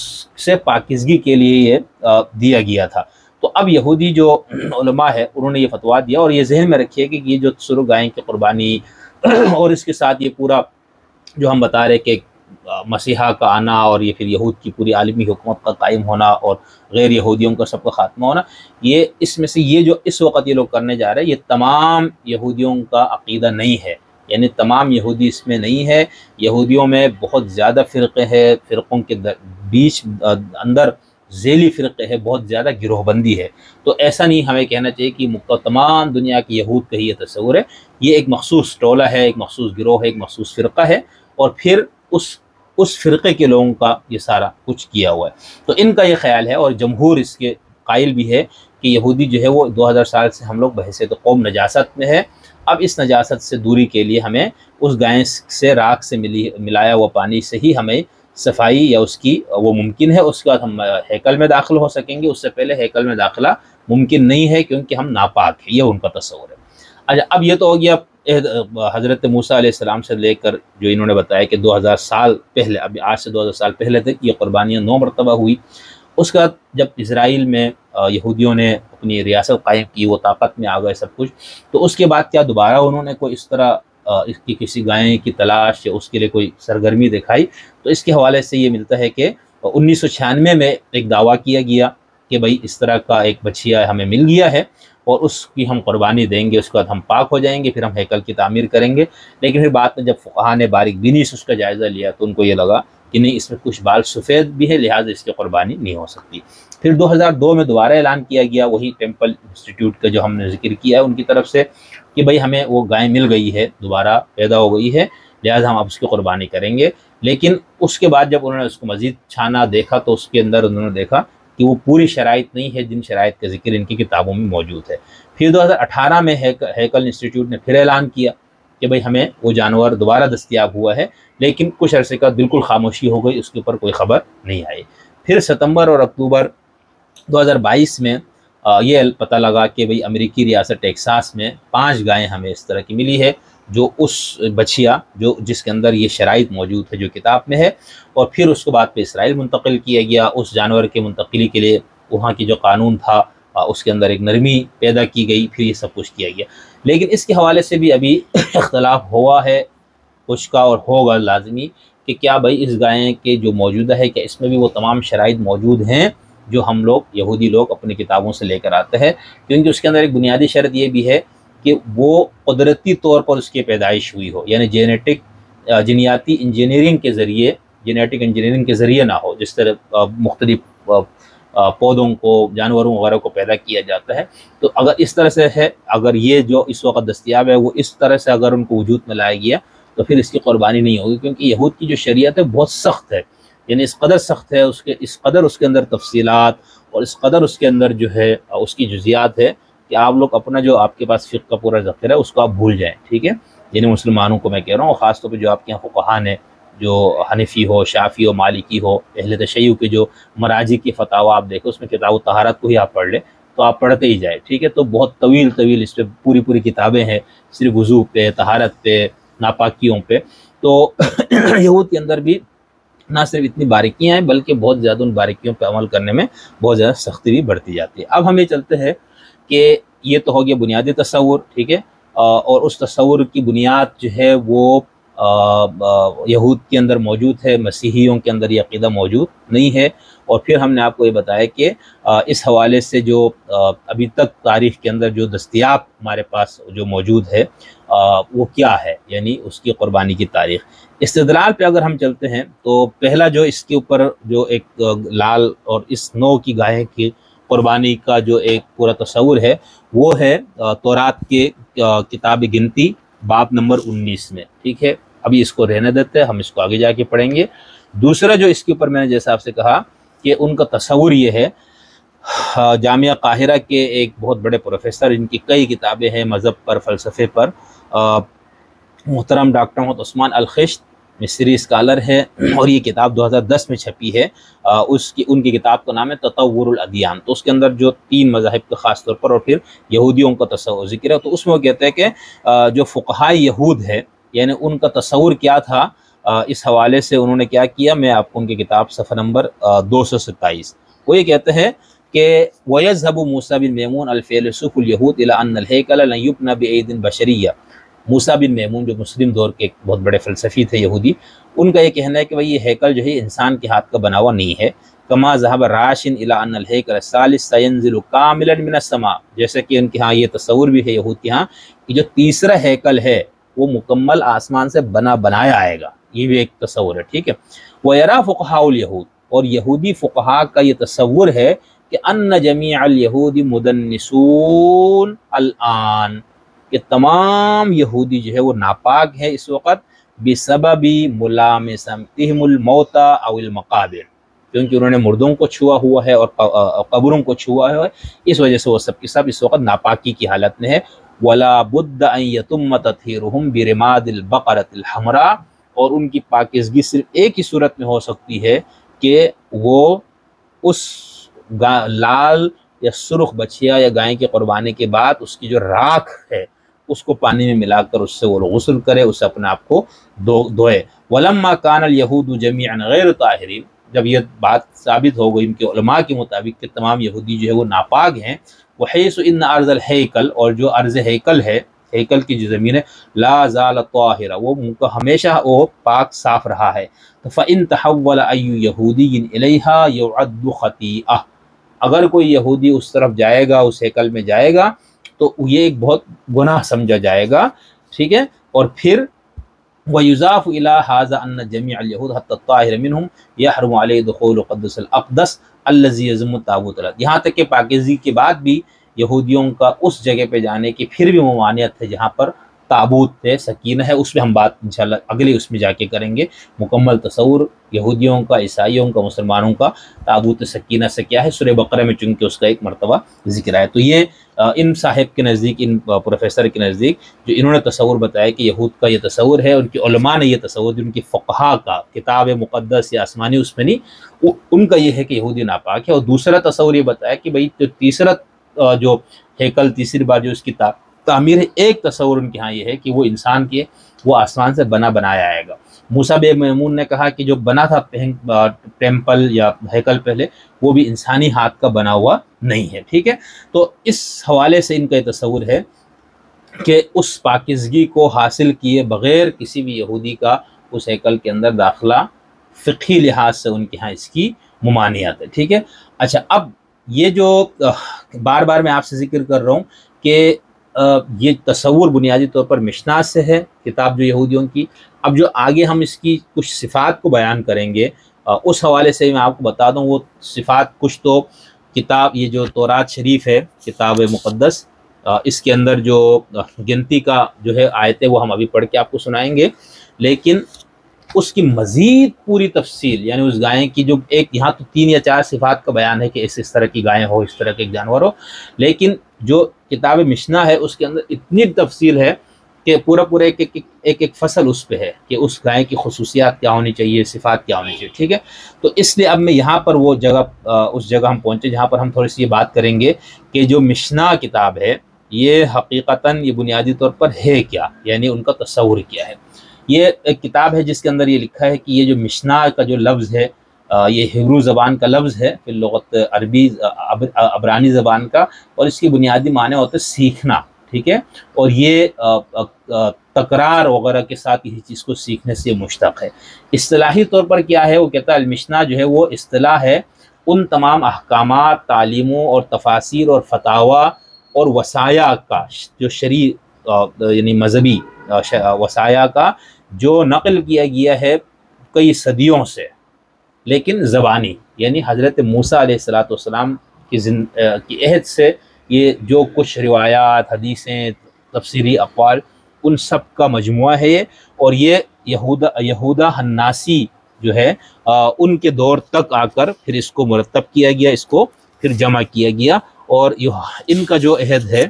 سے پاکیزگی کے لیے یہ دیا گیا تھا۔ تو اب یہودی جو علماء ہے انہوں نے یہ فتویٰ دیا، اور یہ ذہن میں رکھیے کہ یہ جو سرخ گائے کی قربانی اور اس کے ساتھ یہ پورا جو ہم بتا رہے کہ مسیحا کا آنا اور یہ پھر یہود کی پوری عالمی حکومت کا قائم ہونا اور غیر یہودیوں کا سب کا خاتمہ ہونا، یہ اس میں سے یہ جو اس وقت یہ لوگ کرنے جا رہے ہیں یہ تمام یہودیوں کا عقیدہ نہیں ہے، یعنی تمام یہودی اس میں نہیں ہے۔ یہودیوں میں بہت زیادہ فرقے ہیں، فرقوں کے بیچ اندر ذیلی فرقے ہے، بہت زیادہ گروہ بندی ہے۔ تو ایسا نہیں ہمیں کہنا چاہیے کہ تمام دنیا کی یہود کا ہی یہ تصور ہے، یہ ایک مخصوص ٹولہ ہے، ایک مخصوص گروہ ہے، ایک مخصوص فرقہ ہے، اور پھر اس فرقے کے لوگوں کا یہ سارا کچھ کیا ہوا ہے۔ تو ان کا یہ خیال ہے، اور جمہور اس کے قائل بھی ہے کہ یہودی جو ہے وہ 2000 سال سے ہم لوگ بحیثیت قوم نجاست میں ہے۔ اب اس نجاست سے دوری کے لیے ہمیں اس گائے سے راکھ سے ملایا ہوا پانی سے ہی ہمیں صفائی یا اس کی وہ ممکن ہے، اس کے بعد ہم ہیکل میں داخل ہو سکیں گے، اس سے پہلے ہیکل میں داخلہ ممکن نہیں ہے کیونکہ ہم ناپاک ہیں، یہ ان کا تصور ہے۔ اچھا، اب یہ تو ہو گیا حضرت موسیٰ علیہ السلام سے لے کر جو انہوں نے بتایا کہ 2000 سال پہلے، ابھی آج سے 2000 سال پہلے تک یہ قربانیاں 9 مرتبہ ہوئی۔ اس کا جب اسرائیل میں یہودیوں نے اپنی ریاست قائم کی، وہ طاقت میں آ گئے سب کچھ، تو اس کے بعد کیا دوبارہ انہوں نے کوئی اس طرح اس کی کسی گائے کی تلاش یا اس کے لیے کوئی سرگرمی دکھائی؟ تو اس کے حوالے سے یہ ملتا ہے کہ 1996 میں ایک دعویٰ کیا گیا کہ بھئی اس طرح کا ایک بچیا ہمیں مل گیا ہے اور اس کی ہم قربانی دیں گے، اس کے بعد ہم پاک ہو جائیں گے، پھر ہم ہیکل کی تعمیر کریں گے۔ لیکن پھر بعد میں جب فقہاء نے باریک بینی سے اس کا جائزہ لیا تو ان کو یہ لگا کہ نہیں، اس میں کچھ بال سفید بھی ہے، لہٰذا اس کی قربانی نہیں ہو سکتی۔ پھر 2002 میں دوبارہ اعلان کیا گیا، وہی ٹیمپل انسٹیٹیوٹ کا جو ہم نے ذکر کیا ہے ان کی طرف سے، کہ بھئی ہمیں وہ گائے مل گئی ہے، دوبارہ پیدا ہو گئی ہے، لہٰذا ہم اب اس کی قربانی کریں گے۔ لیکن اس کے بعد جب انہوں نے اس کو مزید چھانا، دیکھا، تو اس کے اندر انہوں نے دیکھا کہ وہ پوری شرائط نہیں ہے جن شرائط کا ذکر ان کی کتابوں میں موجود ہے۔ پھر 2018 میں ہیکل انسٹیٹیوٹ نے پھر اعلان کیا کہ بھئی ہمیں وہ جانور دوبارہ دستیاب ہوا ہے، لیکن کچھ عرصے کا بالکل خاموشی ہو گئی، اس کے اوپر کوئی خبر نہیں آئی۔ پھر ستمبر اور اکتوبر 2022 میں یہ پتہ لگا کہ بھئی امریکی ریاست ٹیکساس میں 5 گائیں ہمیں اس طرح کی ملی ہے، جو اس بچیا جس کے اندر یہ شرائط موجود ہے جو کتاب میں ہے، اور پھر اس کے بعد پہ اسرائیل منتقل کیا گیا۔ اس جانور کے منتقلی کے لیے وہاں کی جو قانون تھا اس کے اندر ایک نرمی پیدا کی گئی، پھر یہ سب کچھ کیا گیا۔ لیکن اس کے حوالے سے بھی ابھی اختلاف ہوا ہے کچھ کا، اور ہوگا لازمی، کہ کیا بھئی اس گائے کے جو موجودہ ہے کہ اس میں بھی وہ تمام شرائط موجود ہیں جو ہم لوگ یہودی لوگ اپنی کتابوں سے لے کر آتے ہیں، کیونکہ اس کے اندر ایک بنیادی شرط یہ بھی ہے کہ وہ قدرتی طور پر اس کی پیدائش ہوئی ہو، یعنی جینیاتی انجینئرنگ کے ذریعے نہ ہو، جس طرح مختلف پودوں کو، جانوروں وغیرہ کو پیدا کیا جاتا ہے۔ تو اگر اس طرح سے ہے، اگر یہ جو اس وقت دستیاب ہے وہ اس طرح سے اگر ان کو وجود میں لایا گیا تو پھر اس کی قربانی نہیں ہوگی، کیونکہ یہود کی جو شریعت ہے بہت سخت ہے، یعنی اس قدر سخت ہے، اس قدر اس کے اندر تفصیلات اور اس قدر اس کے اندر جو ہے اس کی جزیات ہے کہ آپ لوگ اپنا جو آپ کے پاس فقہ کا پورا ذخیرہ ہے اس کو آپ بھول جائیں، ٹھیک ہے؟ یعنی مسلمانوں کو میں کہہ رہا ہوں، خاص طور پہ جو آپ کے یہاں فقہاء ہیں، جو حنفی ہو، شافعی ہو، مالکی ہو، اہل تشیع کے جو مراجع کی فتاوی آپ دیکھو، اس میں کتاب الطہارت کو ہی آپ پڑھ لیں تو آپ پڑھتے ہی جائیں، ٹھیک ہے؟ تو بہت طویل اس پہ پوری کتابیں ہیں، صرف وضو پہ، طہارت پہ، ناپاکیوں پہ۔ تو یہود کے اندر بھی نہ صرف اتنی باریکیاں ہیں بلکہ بہت زیادہ ان باریکیوں پہ عمل کرنے میں بہت زیادہ سختی بھی بڑھتی جاتی ہے۔ اب ہم یہ چلتے ہیں کہ یہ تو ہو گیا بنیادی تصور، ٹھیک ہے؟ اور اس تصور کی بنیاد جو ہے وہ یہود کے اندر موجود ہے، مسیحیوں کے اندر یہ عقیدہ موجود نہیں ہے۔ اور پھر ہم نے آپ کو یہ بتایا کہ اس حوالے سے جو ابھی تک تاریخ کے اندر جو دستیاب ہمارے پاس جو موجود ہے وہ کیا ہے، یعنی اس کی قربانی کی تاریخ۔ استدلال پہ اگر ہم چلتے ہیں تو پہلا جو اس کے اوپر جو ایک لال اور اس نوع کی گائے کی قربانی کا جو ایک پورا تصور ہے وہ ہے تورات کے کتاب گنتی باب نمبر 19 میں، ٹھیک ہے؟ ابھی اس کو رہنے دیتے ہیں، ہم اس کو آگے جا کے پڑھیں گے۔ دوسرا جو اس کے اوپر میں نے جیسا آپ سے کہا کہ ان کا تصور یہ ہے، جامعہ قاہرہ کے ایک بہت بڑے پروفیسر، ان کی کئی کتابیں ہیں مذہب پر، فلسفے پر، محترم ڈاکٹر محمد عثمان الخشت، مصری اسکالر ہے، اور یہ کتاب 2010 میں چھپی ہے، ان کی کتاب کا نام ہے تطور الادیان۔ تو اس کے اندر جو 3 مذاہب کا خاص طور پر اور پھر یہودیوں کا تصور ذکر ہے، تو اس میں وہ کہتے ہیں کہ جو فقہائے یہود ہے یعنی ان کا تصور کیا تھا، اس حوالے سے انہوں نے کیا کیا، میں آپ کو ان کی کتاب صفحہ نمبر 227، وہ یہ کہتے ہیں کہ وَيَذْهَبُ مُوسَى بن میمون الفیلسوف اليہود إلى أن الهيكل لن يبنى بأيد بشریہ۔ موسیٰ بن میمون جو مسلم دور کے ایک بہت بڑے فلسفی تھے یہودی، ان کا یہ کہنا ہے کہ بھئی یہ ہیکل جو ہے انسان کے ہاتھ کا بنا ہوا نہیں ہے۔ کما ذهب راشن إلى أن الهيكل الثالث سينزل كاملا من السماء، جیسے کہ ان کے ہاں یہ تصور بھی ہے یہود کے ہاں کہ جو تیسرا ہیکل ہے وہ مکمل آسمان سے بنایا آئے گا، یہ بھی ایک تصور ہے، ٹھیک ہے۔ وَيَرَى فُقَهَاءُ الْيَهُودِ، اور یہودی فقہاء کا یہ تصور ہے کہ ان جمیع الیہود مدنسون الان، کہ تمام یہودی جو ہے وہ ناپاک ہے اس وقت، بسبب ملامستہم الموتى او المقابر، کیونکہ انہوں نے مردوں کو چھوا ہوا ہے اور قبروں کو چھوا ہے، اس وجہ سے وہ سب کے سب اس وقت ناپاکی کی حالت میں ہے۔ ولا بد ان یتم تطہیرہم برماد البقرۃ الحمراء، اور ان کی پاکیزگی صرف ایک ہی صورت میں ہو سکتی ہے کہ وہ اس لال یا سرخ بچھیا یا گائے کی قربانی کے بعد اس کی جو راکھ ہے اس کو پانی میں ملا کر اس سے وہ غسل کرے، اس سے اپنے آپ کو دھوئے۔ ولما کان الیہود جمیعا غیر طاہرین، جب یہ بات ثابت ہو گئی ان کے علماء کے مطابق کہ تمام یہودی جو ہے وہ ناپاک ہیں، وحیث ان ارض الہیکل، اور جو ارض ہیکل ہے، ہیکل کی جو زمین ہے، لا زال طاہرہ، وہ ہمیشہ وہ پاک صاف رہا ہے۔ فإن تحول أي یہودی الیہا یعد خطیئہ، اگر کوئی یہودی اس طرف جائے گا، اس ہیکل میں جائے گا تو یہ ایک بہت گناہ سمجھا جائے گا، ٹھیک ہے۔ اور پھر وَيُضَافُ إِلَى هَذَا أَنَّ جَمِيعَ الْيَهُودَ حَتَّى الطَّاهِرَ مِنْهُمْ يَحْرُمُ عَلَيْهِ دُخُولُ الْقُدُّسِ الْأَقْدَسِ الَّذِي يَزْعُمُ الطاغوت، یہاں تک کہ پاکیزگی کے بعد بھی یہودیوں کا اس جگہ پہ جانے کی پھر بھی ممانعت ہے جہاں پر تابوت ہے، سکینہ ہے۔ اس پہ ہم بات انشاءاللہ اگلے اس میں جا کے کریں گے، مکمل تصور یہودیوں کا، عیسائیوں کا، مسلمانوں کا تابوت سکینہ سے کیا ہے، سورہ بقرہ میں چونکہ اس کا ایک مرتبہ ذکر ہے۔ تو یہ ان صاحب کے نزدیک، ان پروفیسر کے نزدیک جو انہوں نے تصور بتایا کہ یہود کا یہ تصور ہے، ان کے علماء نے یہ تصور، ان کی فقہا کا، کتاب مقدس یا آسمانی اس میں نہیں، ان کا یہ ہے کہ یہودی ناپاک ہے۔ اور دوسرا تصور یہ بتایا کہ بھئی جو تیسرا جو ہیکل تیسری بار جو اس کی تعمیر ہے، ایک تصور ان کے ہاں یہ ہے کہ وہ انسان کے، وہ آسمان سے بنایا آئے گا۔ موسیٰ بن میمون نے کہا کہ جو بنا تھا ٹیمپل یا ہیکل پہلے، وہ بھی انسانی ہاتھ کا بنا ہوا نہیں ہے، ٹھیک ہے۔ تو اس حوالے سے ان کا یہ تصور ہے کہ اس پاکیزگی کو حاصل کیے بغیر کسی بھی یہودی کا اس ہیکل کے اندر داخلہ فقہی لحاظ سے ان کے ہاں اس کی ممانعت ہے، ٹھیک ہے۔ اچھا، اب یہ جو بار بار میں آپ سے ذکر کر رہا ہوں کہ یہ تصور بنیادی طور پر مشنا سے ہے، کتاب جو یہودیوں کی۔ اب جو آگے ہم اس کی کچھ صفات کو بیان کریں گے، اس حوالے سے میں آپ کو بتا دوں، وہ صفات کچھ تو کتاب، یہ جو تورات شریف ہے، کتاب مقدس، اس کے اندر جو گنتی کا جو ہے آیتیں وہ ہم ابھی پڑھ کے آپ کو سنائیں گے، لیکن اس کی مزید پوری تفصیل، یعنی اس گائے کی جو ایک، یہاں تو 3 یا 4 صفات کا بیان ہے کہ اس طرح کی گائیں ہو، اس طرح کے جانور ہو، لیکن جو کتاب مشنا ہے اس کے اندر اتنی تفصیل ہے کہ پورا ایک فصل اس پہ ہے کہ اس گائے کی خصوصیات کیا ہونی چاہیے، صفات کیا ہونی چاہیے، ٹھیک ہے۔ تو اس لیے اب میں یہاں پر وہ جگہ، اس جگہ ہم پہنچے جہاں پر ہم تھوڑی سی یہ بات کریں گے کہ جو مشنا کتاب ہے یہ حقیقتاً یہ بنیادی طور پر ہے کیا، یعنی ان کا تصور کیا ہے۔ یہ ایک کتاب ہے جس کے اندر یہ لکھا ہے کہ یہ جو مشنا کا جو لفظ ہے، یہ ہیبرو زبان کا لفظ ہے، پھر لغت عربی عبرانی زبان کا، اور اس کی بنیادی معنی ہوتا ہے سیکھنا، ٹھیک ہے۔ اور یہ تکرار وغیرہ کے ساتھ کسی چیز کو سیکھنے سے مشتق ہے۔ اصطلاحی طور پر کیا ہے، وہ کہتا ہے المشنا جو ہے وہ اصطلاح ہے ان تمام احکامات، تعلیموں اور تفاسیر اور فتاوی اور وصایا کا، جو شرعی یعنی مذہبی وصایا کا جو نقل کیا گیا ہے کئی صدیوں سے، لیکن زبانی، یعنی حضرت موسیٰ علیہ السلام کی عہد سے یہ جو کچھ روایات، حدیثیں، تفسیری اقوال، ان سب کا مجموعہ ہے یہ۔ اور یہ یہودا حناسی جو ہے ان کے دور تک آ کر پھر اس کو مرتب کیا گیا، اس کو پھر جمع کیا گیا، اور ان کا جو عہد ہے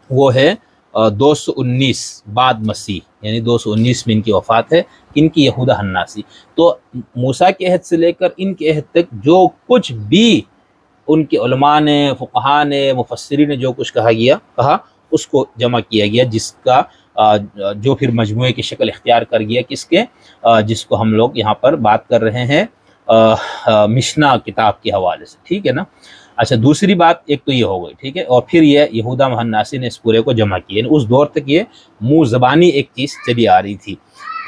وہ ہے 219 بعد مسیح، یعنی 219 میں ان کی وفات ہے، ان کی یہودہ حناسی۔ تو موسیٰ کے عہد سے لے کر ان کے عہد تک جو کچھ بھی ان کے علماء نے، فقہاء نے، مفسرین نے جو کچھ کہا اس کو جمع کیا گیا، جس کا جو پھر مجموعے کی شکل اختیار کر گیا کس کے، جس کو ہم لوگ یہاں پر بات کر رہے ہیں مشنا کتاب کے حوالے سے، ٹھیک ہے نا۔ اچھا، دوسری بات ایک تو یہ ہو گئی، ٹھیک ہے، اور پھر یہ یہودہ حناسی نے اس پورے کو جمع کیا، یعنی اس دور تک یہ منہ زبانی ایک چیز چلی آ رہی تھی۔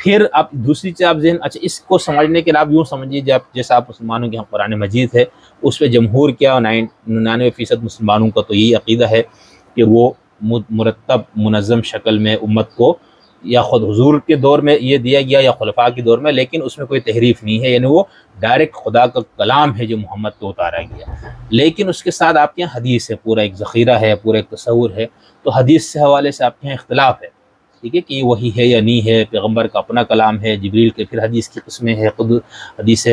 پھر اب دوسری چیز آپ ذہن، اچھا اس کو سمجھنے کے لیے آپ یوں سمجھیے، جیسا آپ مسلمانوں کے یہاں قرآن مجید ہے، اس پہ جمہور کیا 99% مسلمانوں کا تو یہی عقیدہ ہے کہ وہ مرتب منظم شکل میں امت کو یا خود حضور کے دور میں یہ دیا گیا یا خلفاء کے دور میں، لیکن اس میں کوئی تحریف نہیں ہے، یعنی وہ ڈائریکٹ خدا کا کلام ہے جو محمد کو اتارا گیا، لیکن اس کے ساتھ آپ کے یہاں حدیث ہے، پورا ایک ذخیرہ ہے، پورا ایک تصور ہے۔ تو حدیث سے حوالے سے آپ کے یہاں اختلاف ہے، ٹھیک ہے، کہ یہ وحی ہے یا نہیں ہے، پیغمبر کا اپنا کلام ہے، جبریل کے پھر حدیث کی قسمیں ہے، خود حدیث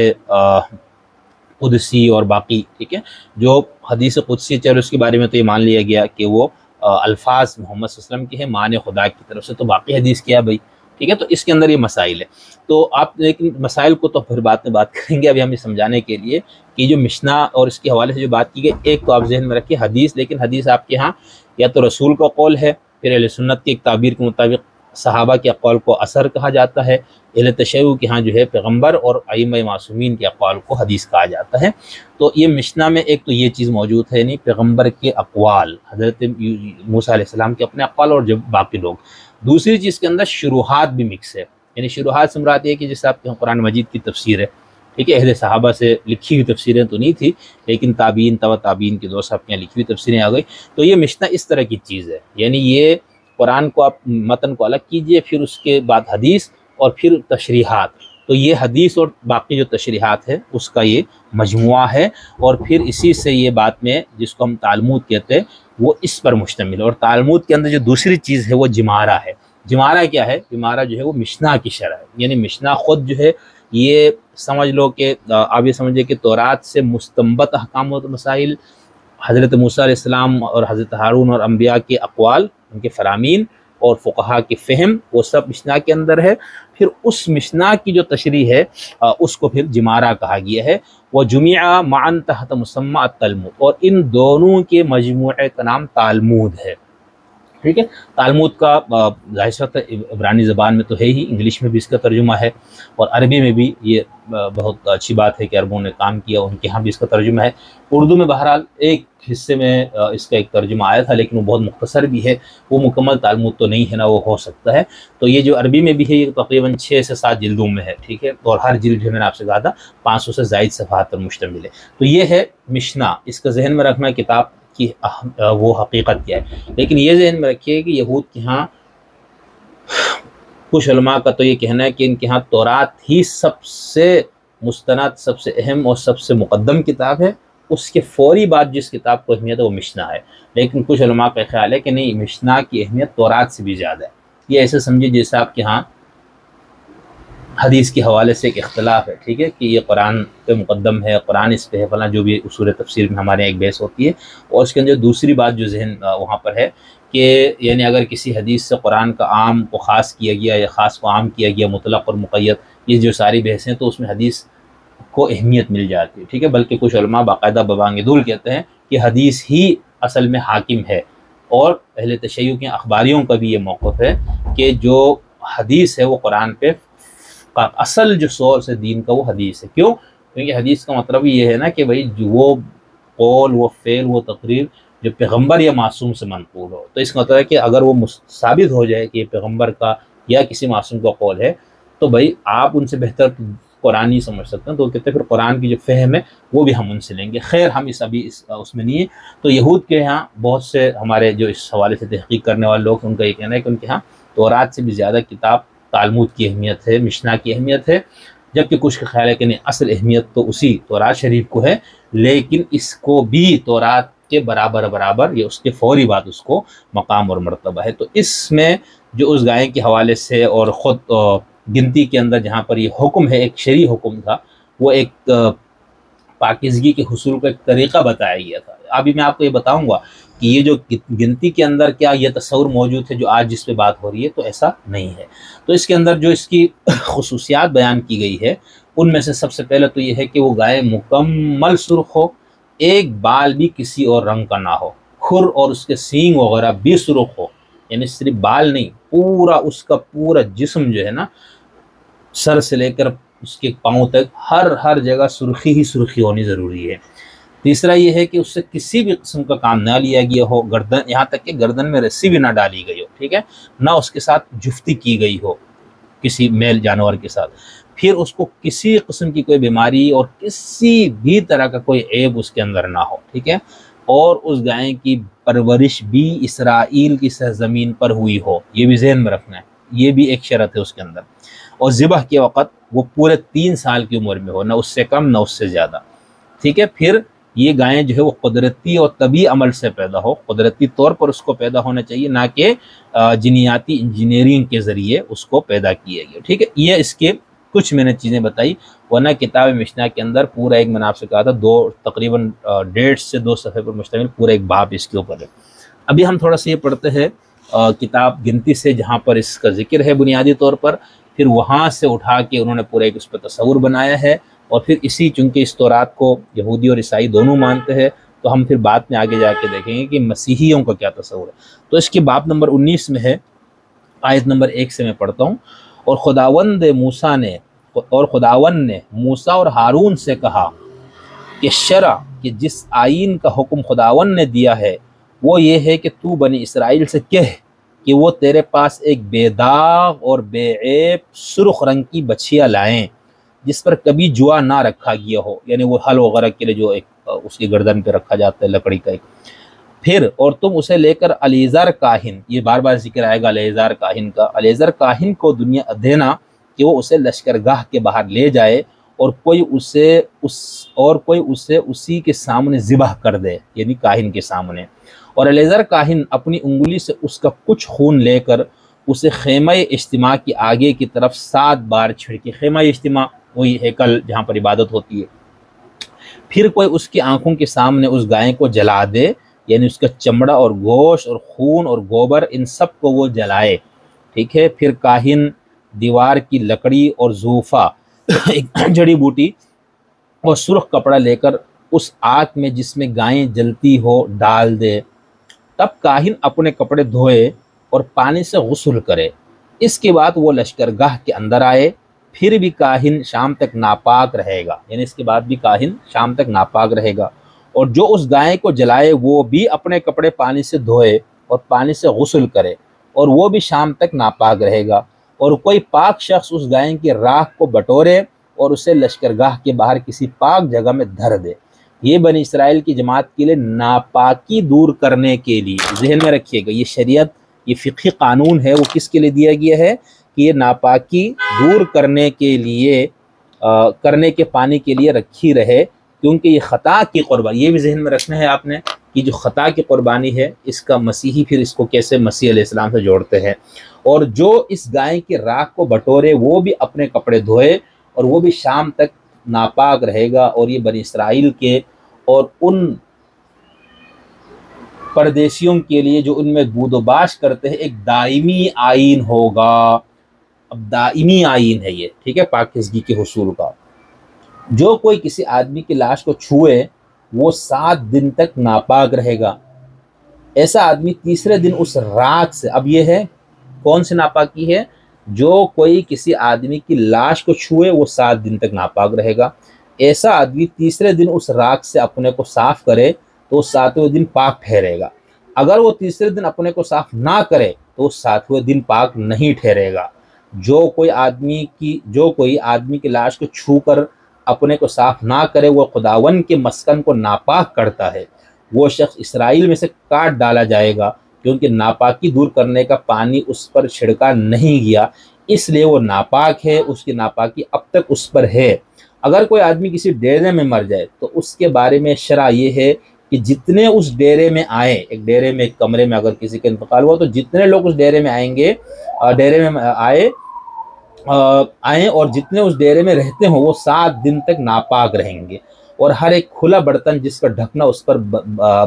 قدسی اور باقی، ٹھیک ہے۔ جو حدیث قدسی چلو اس کے بارے میں تو یہ مان لیا گیا کہ وہ الفاظ محمد صلی اللہ علیہ وسلم کے ہیں، معنی خدا کی طرف سے، تو باقی حدیث کیا بھائی، ٹھیک ہے۔ تو اس کے اندر یہ مسائل ہے، تو آپ لیکن مسائل کو تو پھر بعد میں بات کریں گے، ابھی ہم یہ سمجھانے کے لیے کہ جو مشنا اور اس کے حوالے سے جو بات کی گئی، ایک تو آپ ذہن میں رکھیے حدیث، لیکن حدیث آپ کے ہاں یا تو رسول کا قول ہے، پھر اہل سنت کی ایک تعبیر کے مطابق صحابہ کے اقوال کو اثر کہا جاتا ہے، اہل تشیع کے ہاں جو ہے پیغمبر اور ائمہ معصومین کے اقوال کو حدیث کہا جاتا ہے۔ تو یہ مشنا میں ایک تو یہ چیز موجود ہے، نہیں پیغمبر کے اقوال، حضرت موسیٰ علیہ السلام کے اپنے اقوال اور جب باقی لوگ۔ دوسری چیز کے اندر شروحات بھی مکس ہے، یعنی شروحات سے مراد یہ ہے کہ جیسے آپ کے قرآن مجید کی تفسیر ہے، ٹھیک ہے، اہل صحابہ سے لکھی ہوئی تفسیریں تو نہیں تھی، لیکن تابعین تبع تابعین کے دور سے آپ کے یہاں لکھی ہوئی تفسیریں آ گئی۔ تو یہ مشنا اس طرح کی چیز ہے، یعنی یہ قرآن کو آپ متن کو الگ کیجئے، پھر اس کے بعد حدیث اور پھر تشریحات، تو یہ حدیث اور باقی جو تشریحات ہے اس کا یہ مجموعہ ہے، اور پھر اسی سے یہ بات میں جس کو ہم تالمود کہتے ہیں وہ اس پر مشتمل ہے۔ اور تالمود کے اندر جو دوسری چیز ہے وہ جمارہ ہے۔ جمارہ کیا ہے؟ جمارہ جو ہے وہ مشنا کی شرح ہے، یعنی مشنا خود جو ہے یہ سمجھ لو کہ آپ یہ سمجھے کہ تورات سے مستنبط احکام و مسائل، حضرت موسیٰ علیہ السلام اور حضرت ہارون اور انبیاء کے اقوال، ان کے فرامین اور فقہا کے فہم، وہ سب مشنا کے اندر ہے۔ پھر اس مشنا کی جو تشریح ہے اس کو پھر جمارہ کہا گیا ہے، وہ جمع معاً تحت مسمى التلمود، اور ان دونوں کے مجموعے کا نام تالمود ہے، ٹھیک ہے۔ تالمود کا ظاہر سی بات ہے عبرانی زبان میں تو ہے ہی، انگلش میں بھی اس کا ترجمہ ہے، اور عربی میں بھی یہ بہت اچھی بات ہے کہ عربوں نے کام کیا، ان کے ہاں بھی اس کا ترجمہ ہے۔ اردو میں بہرحال ایک حصے میں اس کا ایک ترجمہ آیا تھا، لیکن وہ بہت مختصر بھی ہے، وہ مکمل تالمود تو نہیں ہے نا، وہ ہو سکتا ہے۔ تو یہ جو عربی میں بھی ہے یہ تقریباً 6 سے 7 جلدوں میں ہے، ٹھیک ہے، اور ہر جلد جو میں نے آپ سے کہا تھا 500 سے زائد صفحات پر مشتمل ہے۔ تو یہ ہے مشنا، اس کا ذہن میں رکھنا کتاب کی وہ حقیقت کیا ہے۔ لیکن یہ ذہن میں رکھیے کہ یہود کے ہاں کچھ علماء کا تو یہ کہنا ہے کہ ان کے ہاں تورات ہی سب سے مستند، سب سے اہم اور سب سے مقدم کتاب ہے، اس کے فوری بعد جس کتاب کو اہمیت ہے وہ مشنا ہے۔ لیکن کچھ علماء کا خیال ہے کہ نہیں، مشنا کی اہمیت تورات سے بھی زیادہ ہے۔ یہ ایسے سمجھے جیسے آپ کے ہاں حدیث کے حوالے سے ایک اختلاف ہے، ٹھیک ہے، کہ یہ قرآن پہ مقدم ہے، قرآن اس پہ ہے فلاں، جو بھی اصول تفسیر میں ہمارے ایک بحث ہوتی ہے۔ اور اس کے اندر دوسری بات جو ذہن وہاں پر ہے کہ یعنی اگر کسی حدیث سے قرآن کا عام کو خاص کیا گیا یا خاص کو عام کیا گیا، مطلق اور مقید، یہ جو ساری بحثیں، تو اس میں حدیث کو اہمیت مل جاتی ہے، ٹھیک ہے۔ بلکہ کچھ علماء باقاعدہ ببانگ دول کہتے ہیں کہ حدیث ہی اصل میں حاکم ہے، اور اہل تشیع کے اخباریوں کا بھی یہ موقف ہے کہ جو حدیث ہے وہ قرآن پہ اصل جو سورس ہے دین کا وہ حدیث ہے۔ کیوں؟ کیونکہ حدیث کا مطلب یہ ہے نا کہ بھائی وہ قول، وہ فعل، وہ تقریر جو پیغمبر یا معصوم سے منقول ہو، تو اس کا مطلب ہے کہ اگر وہ ثابت ہو جائے کہ یہ پیغمبر کا یا کسی معصوم کا قول ہے، تو بھائی آپ ان سے بہتر قرآن ہی سمجھ سکتے ہیں۔ تو کہتے ہیں پھر قرآن کی جو فہم ہے وہ بھی ہم ان سے لیں گے۔ خیر ہم اس میں نہیں ہے۔ تو یہود کے یہاں بہت سے ہمارے جو اس حوالے سے تحقیق کرنے والے لوگ، ان کا یہ کہنا ہے کہ ان کے ہاں تورات سے بھی زیادہ کتاب تالمود کی اہمیت ہے، مشنا کی اہمیت ہے، جبکہ کچھ کا خیال ہے کہ نہیں، اصل اہمیت تو اسی تورات شریف کو ہے، لیکن اس کو بھی تورات کے برابر یا اس کے فوری بعد اس کو مقام اور مرتبہ ہے۔ تو اس میں جو اس گائے کے حوالے سے اور خود گنتی کے اندر جہاں پر یہ حکم ہے، ایک شرعی حکم تھا، وہ ایک پاکیزگی کے حصول کا ایک طریقہ بتایا گیا تھا۔ ابھی میں آپ کو یہ بتاؤں گا کہ یہ جو گنتی کے اندر کیا یہ تصور موجود ہے جو آج جس پہ بات ہو رہی ہے، تو ایسا نہیں ہے۔ تو اس کے اندر جو اس کی خصوصیات بیان کی گئی ہے ان میں سے سب سے پہلے تو یہ ہے کہ وہ گائے مکمل سرخ ہو، ایک بال بھی کسی اور رنگ کا نہ ہو، کھر اور اس کے سینگ وغیرہ بھی سرخ ہو، یعنی صرف بال نہیں، پورا اس کا پورا جسم جو ہے نا، سر سے لے کر اس کے پاؤں تک ہر جگہ سرخی ہی سرخی ہونی ضروری ہے۔ تیسرا یہ ہے کہ اس سے کسی بھی قسم کا کام نہ لیا گیا ہو، گردن یہاں تک کہ گردن میں رسی بھی نہ ڈالی گئی ہو، ٹھیک ہے، نہ اس کے ساتھ جفتی کی گئی ہو کسی میل جانور کے ساتھ، پھر اس کو کسی قسم کی کوئی بیماری اور کسی بھی طرح کا کوئی عیب اس کے اندر نہ ہو، ٹھیک ہے، اور اس گائے کی پرورش بھی اسرائیل کی سرزمین پر ہوئی ہو، یہ بھی ذہن میں رکھنا ہے، یہ بھی ایک شرط ہے اس کے اندر، اور ذبح کے وقت وہ پورے 3 سال کی عمر میں ہو، نہ اس سے کم نہ اس سے زیادہ، ٹھیک ہے۔ پھر یہ گائیں جو ہے وہ قدرتی اور طبعی عمل سے پیدا ہو، قدرتی طور پر اس کو پیدا ہونا چاہیے، نہ کہ جینیاتی انجینئرنگ کے ذریعے اس کو پیدا کیا گیا، ٹھیک ہے۔ یہ اس کے کچھ میں نے چیزیں بتائی، ورنہ کتاب مشنا کے اندر پورا ایک، میں نے آپ سے کہا تھا، تقریباً 1.5 سے 2 صفحے پر مشتمل پورا ایک باب اس کے اوپر ہے۔ ابھی ہم تھوڑا سا یہ پڑھتے ہیں کتاب گنتی سے، جہاں پر اس کا ذکر ہے بنیادی طور پر، پھر وہاں سے اٹھا کے انہوں نے پورا ایک اس پہ تصور بنایا ہے، اور پھر اسی چونکہ اس تورات کو یہودی اور عیسائی دونوں مانتے ہیں، تو ہم پھر بعد میں آگے جا کے دیکھیں گے کہ مسیحیوں کا کیا تصور ہے۔ تو اس کے باب نمبر 19 میں ہے، آیت نمبر 1 سے میں پڑھتا ہوں، اور خداوند نے موسیٰ اور ہارون سے کہا کہ شرع کہ جس آئین کا حکم خداوند نے دیا ہے وہ یہ ہے کہ تو بنی اسرائیل سے کہہ کہ وہ تیرے پاس ایک بے داغ اور بے عیب سرخ رنگ کی بچھیا لائیں جس پر کبھی جوا نہ رکھا گیا ہو، یعنی وہ حل وغیرہ کے لیے جو ایک اس کی گردن پہ رکھا جاتا ہے لکڑی کا ایک، پھر اور تم اسے لے کر الیعزر کاہن، یہ بار بار ذکر آئے گا الیعزر کاہن کا، الیعزر کاہن کو دنیا دینا کہ وہ اسے لشکرگاہ کے باہر لے جائے، اور کوئی اسے اسی کے سامنے ذبح کر دے، یعنی کاہن کے سامنے، اور الیعزر کاہن اپنی انگلی سے اس کا کچھ خون لے کر اسے خیمہ اجتماع کی آگے کی طرف 7 بار چھڑکے، خیمہ اجتماع وہی ہیکل جہاں پر عبادت ہوتی ہے، پھر کوئی اس کی آنکھوں کے سامنے اس گائے کو جلا دے، یعنی اس کا چمڑا اور گوشت اور خون اور گوبر ان سب کو وہ جلائے، ٹھیک ہے۔ پھر کاہن دیوار کی لکڑی اور زوفا ایک جڑی بوٹی اور سرخ کپڑا لے کر اس آگ میں جس میں گائیں جلتی ہو ڈال دے، تب کاہن اپنے کپڑے دھوئے اور پانی سے غسل کرے، اس کے بعد وہ لشکرگاہ کے اندر آئے، پھر بھی کاہن شام تک ناپاک رہے گا، یعنی اس کے بعد بھی کاہن شام تک ناپاک رہے گا، اور جو اس گائے کو جلائے وہ بھی اپنے کپڑے پانی سے دھوئے اور پانی سے غسل کرے، اور وہ بھی شام تک ناپاک رہے گا، اور کوئی پاک شخص اس گائے کی راکھ کو بٹورے اور اسے لشکرگاہ کے باہر کسی پاک جگہ میں دھر دے۔ یہ بنی اسرائیل کی جماعت کے لیے ناپاکی دور کرنے کے لیے، ذہن میں رکھیے گا، یہ شریعت، یہ فقہی قانون ہے، وہ کس کے لیے دیا گیا ہے کہ یہ ناپاکی دور کرنے کے لیے، کرنے کے پانی کے لیے رکھی رہے، کیونکہ یہ خطا کی قربانی، یہ بھی ذہن میں رکھنا ہے آپ نے کہ جو خطا کی قربانی ہے اس کا مسیحی پھر اس کو کیسے مسیح علیہ السلام سے جوڑتے ہیں، اور جو اس گائے کی راکھ کو بٹورے وہ بھی اپنے کپڑے دھوئے اور وہ بھی شام تک ناپاک رہے گا، اور یہ بنی اسرائیل کے اور ان پردیسیوں کے لیے جو ان میں بود و باش کرتے ہیں ایک دائمی آئین ہوگا۔ اب دائمی آئین ہے یہ، ٹھیک ہے، پاکیزگی کے حصول کا، جو کوئی کسی آدمی کی لاش کو چھوئے وہ 7 دن تک ناپاک رہے گا، ایسا آدمی تیسرے دن اس راکھ سے، اب یہ ہے کون سی ناپاکی ہے، جو کوئی کسی آدمی کی لاش کو چھوئے وہ 7 دن تک ناپاک رہے گا، ایسا آدمی تیسرے دن اس راکھ سے اپنے کو صاف کرے تو 7ویں دن پاک ٹھہرے گا، اگر وہ تیسرے دن اپنے کو صاف نہ کرے تو 7ویں دن پاک نہیں ٹھہرے گا۔ جو کوئی آدمی کی لاش کو چھو کر اپنے کو صاف نہ کرے وہ خداوند کے مسکن کو ناپاک کرتا ہے، وہ شخص اسرائیل میں سے کاٹ ڈالا جائے گا، کیونکہ ناپاکی دور کرنے کا پانی اس پر چھڑکا نہیں گیا، اس لیے وہ ناپاک ہے، اس کی ناپاکی اب تک اس پر ہے۔ اگر کوئی آدمی کسی ڈیرے میں مر جائے تو اس کے بارے میں شرع یہ ہے کہ جتنے اس ڈیرے میں آئے، ایک ڈیرے میں ایک کمرے میں اگر کسی کا انتقال ہوا تو جتنے لوگ اس ڈیرے میں آئیں گے، ڈیرے میں آئیں اور جتنے اس ڈیرے میں رہتے ہوں وہ 7 دن تک ناپاک رہیں گے، اور ہر ایک کھلا برتن جس کا ڈھکنا اس پر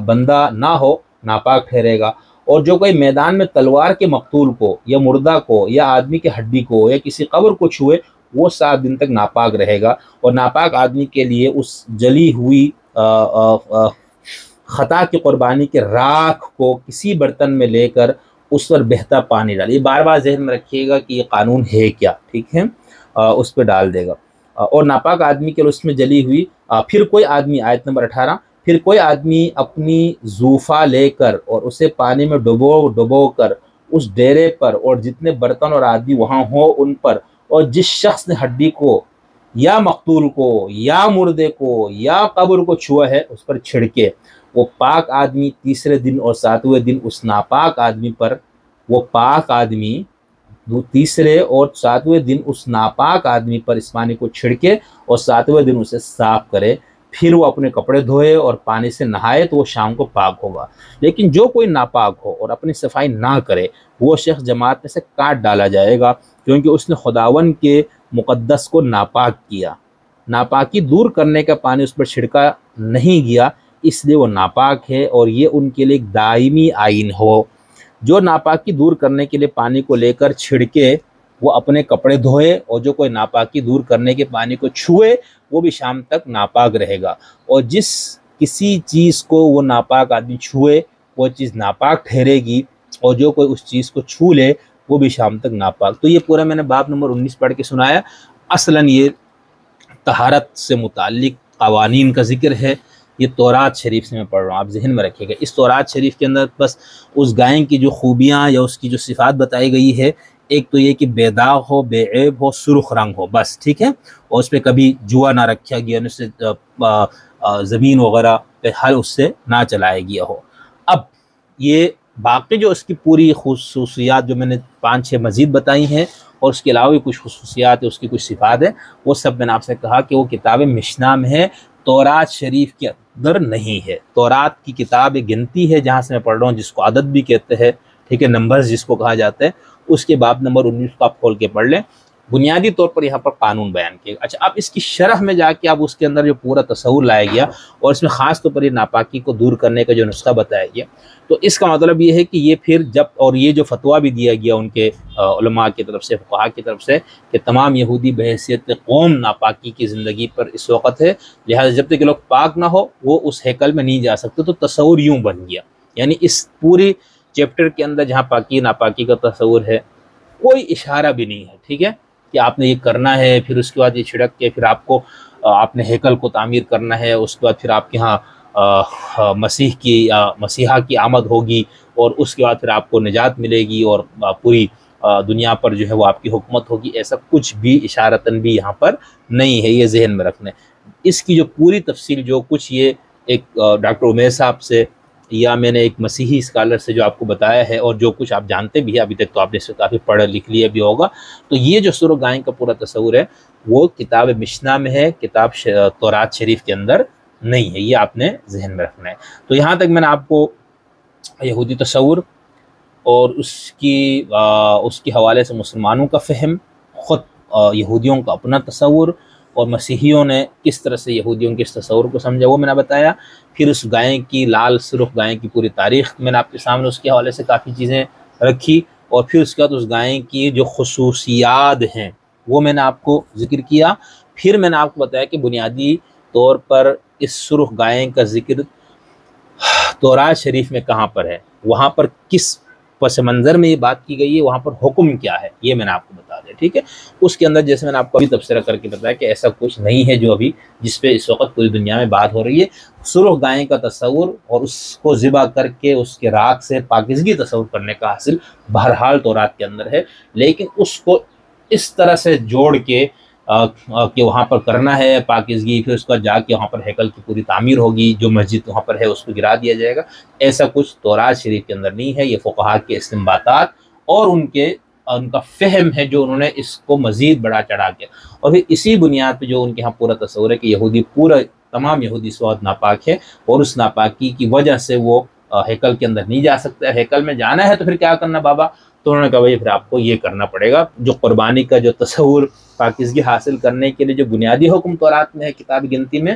بندہ نہ ہو ناپاک ٹھہرے گا، اور جو کوئی میدان میں تلوار کے مقتول کو یا مردہ کو یا آدمی کے ہڈی کو یا کسی قبر کو چھوئے وہ 7 دن تک ناپاک رہے گا، اور ناپاک آدمی کے لیے اس جلی ہوئی خطا کی قربانی کے راکھ کو کسی برتن میں لے کر اس پر بہتا پانی ڈالے۔ یہ بار بار ذہن میں رکھیے گا کہ یہ قانون ہے کیا، ٹھیک ہے، اس پہ ڈال دے گا۔ اور ناپاک آدمی کے لیے اس میں جلی ہوئی پھر کوئی آدمی، آیت نمبر 18، پھر کوئی آدمی اپنی زوفہ لے کر اور اسے پانی میں ڈبو کر اس ڈیرے پر اور جتنے برتن اور آدمی وہاں ہوں ان پر، اور جس شخص نے ہڈی کو یا مقتول کو یا مردے کو یا قبر کو چھوا ہے اس پر چھڑکے، وہ پاک آدمی تیسرے دن اور 7ویں دن اس ناپاک آدمی پر، وہ پاک آدمی تیسرے اور 7ویں دن اس ناپاک آدمی پر اس پانی کو چھڑکے اور 7ویں دن اسے صاف کرے، پھر وہ اپنے کپڑے دھوئے اور پانی سے نہائے تو وہ شام کو پاک ہوگا۔ لیکن جو کوئی ناپاک ہو اور اپنی صفائی نہ کرے وہ شخص جماعت میں سے کاٹ ڈالا جائے گا، کیونکہ اس نے خداون کے مقدس کو ناپاک کیا۔ ناپاکی دور کرنے کا پانی اس پر چھڑکا نہیں گیا، اس لیے وہ ناپاک ہے، اور یہ ان کے لیے ایک دائمی آئین ہو۔ جو ناپاکی دور کرنے کے لیے پانی کو لے کر چھڑکے وہ اپنے کپڑے دھوئے، اور جو کوئی ناپاکی دور کرنے کے پانی کو چھوئے وہ بھی شام تک ناپاک رہے گا، اور جس کسی چیز کو وہ ناپاک آدمی چھوئے وہ چیز ناپاک ٹھہرے گی، اور جو کوئی اس چیز کو چھو لے وہ بھی شام تک ناپاک۔ تو یہ پورا میں نے باب نمبر 19 پڑھ کے سنایا۔ اصلاً یہ طہارت سے متعلق قوانین کا ذکر ہے، یہ تورات شریف سے میں پڑھ رہا ہوں، آپ ذہن میں رکھیے گا۔ اس تورات شریف کے اندر بس اس گائے کی جو خوبیاں یا اس کی جو صفات بتائی گئی ہے، ایک تو یہ کہ بے داغ ہو، بے عیب ہو، سرخ رنگ ہو، بس ٹھیک ہے، اور اس پہ کبھی جوا نہ رکھا گیا، اس سے زمین وغیرہ پہ ہل اس سے نہ چلایا گیا ہو۔ اب یہ باقی جو اس کی پوری خصوصیات جو میں نے 5-6 مزید بتائی ہیں، اور اس کے علاوہ بھی کچھ خصوصیات ہے، اس کی کچھ صفات ہیں، وہ سب میں نے آپ سے کہا کہ وہ کتاب مشنا میں ہے، تورات شریف کے اندر نہیں ہے۔ تورات کی کتاب ایک گنتی ہے جہاں سے میں پڑھ رہا ہوں، جس کو عدد بھی کہتے ہیں، ٹھیک ہے، نمبرز جس کو کہا جاتا ہے، اس کے باب نمبر 19 کو آپ کھول کے پڑھ لیں۔ بنیادی طور پر یہاں پر قانون بیان کیے گا۔ اچھا، اب اس کی شرح میں جا کے اب اس کے اندر جو پورا تصور لایا گیا، اور اس میں خاص طور پر یہ ناپاکی کو دور کرنے کا جو نسخہ بتایا گیا، تو اس کا مطلب یہ ہے کہ یہ پھر جب، اور یہ جو فتویٰ بھی دیا گیا ان کے علماء کی طرف سے، فقہاء کی طرف سے، کہ تمام یہودی بحیثیت قوم ناپاکی کی زندگی پر اس وقت ہے، لہٰذا جب تک کہ لوگ پاک نہ ہو وہ اس ہیکل میں نہیں جا سکتے۔ تو تصور یوں بن گیا، یعنی اس پوری چیپٹر کے اندر جہاں پاکی ناپاکی کا تصور ہے کوئی اشارہ بھی نہیں ہے، ٹھیک ہے، کہ آپ نے یہ کرنا ہے، پھر اس کے بعد یہ چھڑک کے پھر آپ کو آپ نے ہیکل کو تعمیر کرنا ہے، اس کے بعد پھر آپ کے ہاں مسیحا کی آمد ہوگی، اور اس کے بعد پھر آپ کو نجات ملے گی، اور پوری دنیا پر جو ہے وہ آپ کی حکومت ہوگی۔ ایسا کچھ بھی اشارتاً بھی یہاں پر نہیں ہے، یہ ذہن میں رکھنا ہے۔ اس کی جو پوری تفصیل جو کچھ یہ ایک ڈاکٹر عمیر صاحب سے یا میں نے ایک مسیحی اسکالر سے جو آپ کو بتایا ہے، اور جو کچھ آپ جانتے بھی ہیں ابھی تک، تو آپ نے اس سے کافی پڑھ لکھ لیا بھی ہوگا، تو یہ جو سورہ گائے کا پورا تصور ہے وہ کتاب مشنا میں ہے، کتاب تورات شریف کے اندر نہیں ہے، یہ آپ نے ذہن میں رکھنا ہے۔ تو یہاں تک میں نے آپ کو یہودی تصور اور اس کے حوالے سے مسلمانوں کا فہم، خود یہودیوں کا اپنا تصور، اور مسیحیوں نے کس طرح سے یہودیوں کے اس تصور کو سمجھا وہ میں نے بتایا۔ پھر اس گائے کی، لال سرخ گائے کی پوری تاریخ میں نے آپ کے سامنے اس کے حوالے سے کافی چیزیں رکھی، اور پھر اس کے بعد اس گائے کی جو خصوصیات ہیں وہ میں نے آپ کو ذکر کیا۔ پھر میں نے آپ کو بتایا کہ بنیادی طور پر اس سرخ گائے کا ذکر تورات شریف میں کہاں پر ہے، وہاں پر کس پس منظر میں یہ بات کی گئی ہے، وہاں پر حکم کیا ہے، یہ میں نے آپ کو بتا دیا، ٹھیک ہے۔ اس کے اندر جیسے میں نے آپ کو ابھی تبصرہ کر کے بتایا کہ ایسا کچھ نہیں ہے جو ابھی جس پہ اس وقت پوری دنیا میں بات ہو رہی ہے۔ سرخ گائے کا تصور اور اس کو ذبح کر کے اس کے راکھ سے پاکیزگی تصور کرنے کا حاصل بہرحال تورات کے اندر ہے، لیکن اس کو اس طرح سے جوڑ کے کہ وہاں پر کرنا ہے پاکیزگی، پھر اس کا جا کے وہاں پر ہیکل کی پوری تعمیر ہوگی، جو مسجد وہاں پر ہے اس کو گرا دیا جائے گا، ایسا کچھ تورات شریف کے اندر نہیں ہے۔ یہ فقہاء کے استنباطات اور ان کا فہم ہے جو انہوں نے اس کو مزید بڑا چڑھا کے، اور پھر اسی بنیاد پہ جو ان کے ہاں پورا تصور ہے کہ یہودی تمام یہودی اس وقت ناپاک ہے، اور اس ناپاکی کی وجہ سے وہ ہیکل کے اندر نہیں جا سکتا۔ ہیکل میں جانا ہے تو پھر کیا کرنا بابا؟ تو انہوں نے کہا بھائی پھر آپ کو یہ کرنا پڑے گا، جو قربانی کا جو تصور پاکیزگی حاصل کرنے کے لیے جو بنیادی حکم تورات میں ہے کتاب گنتی میں،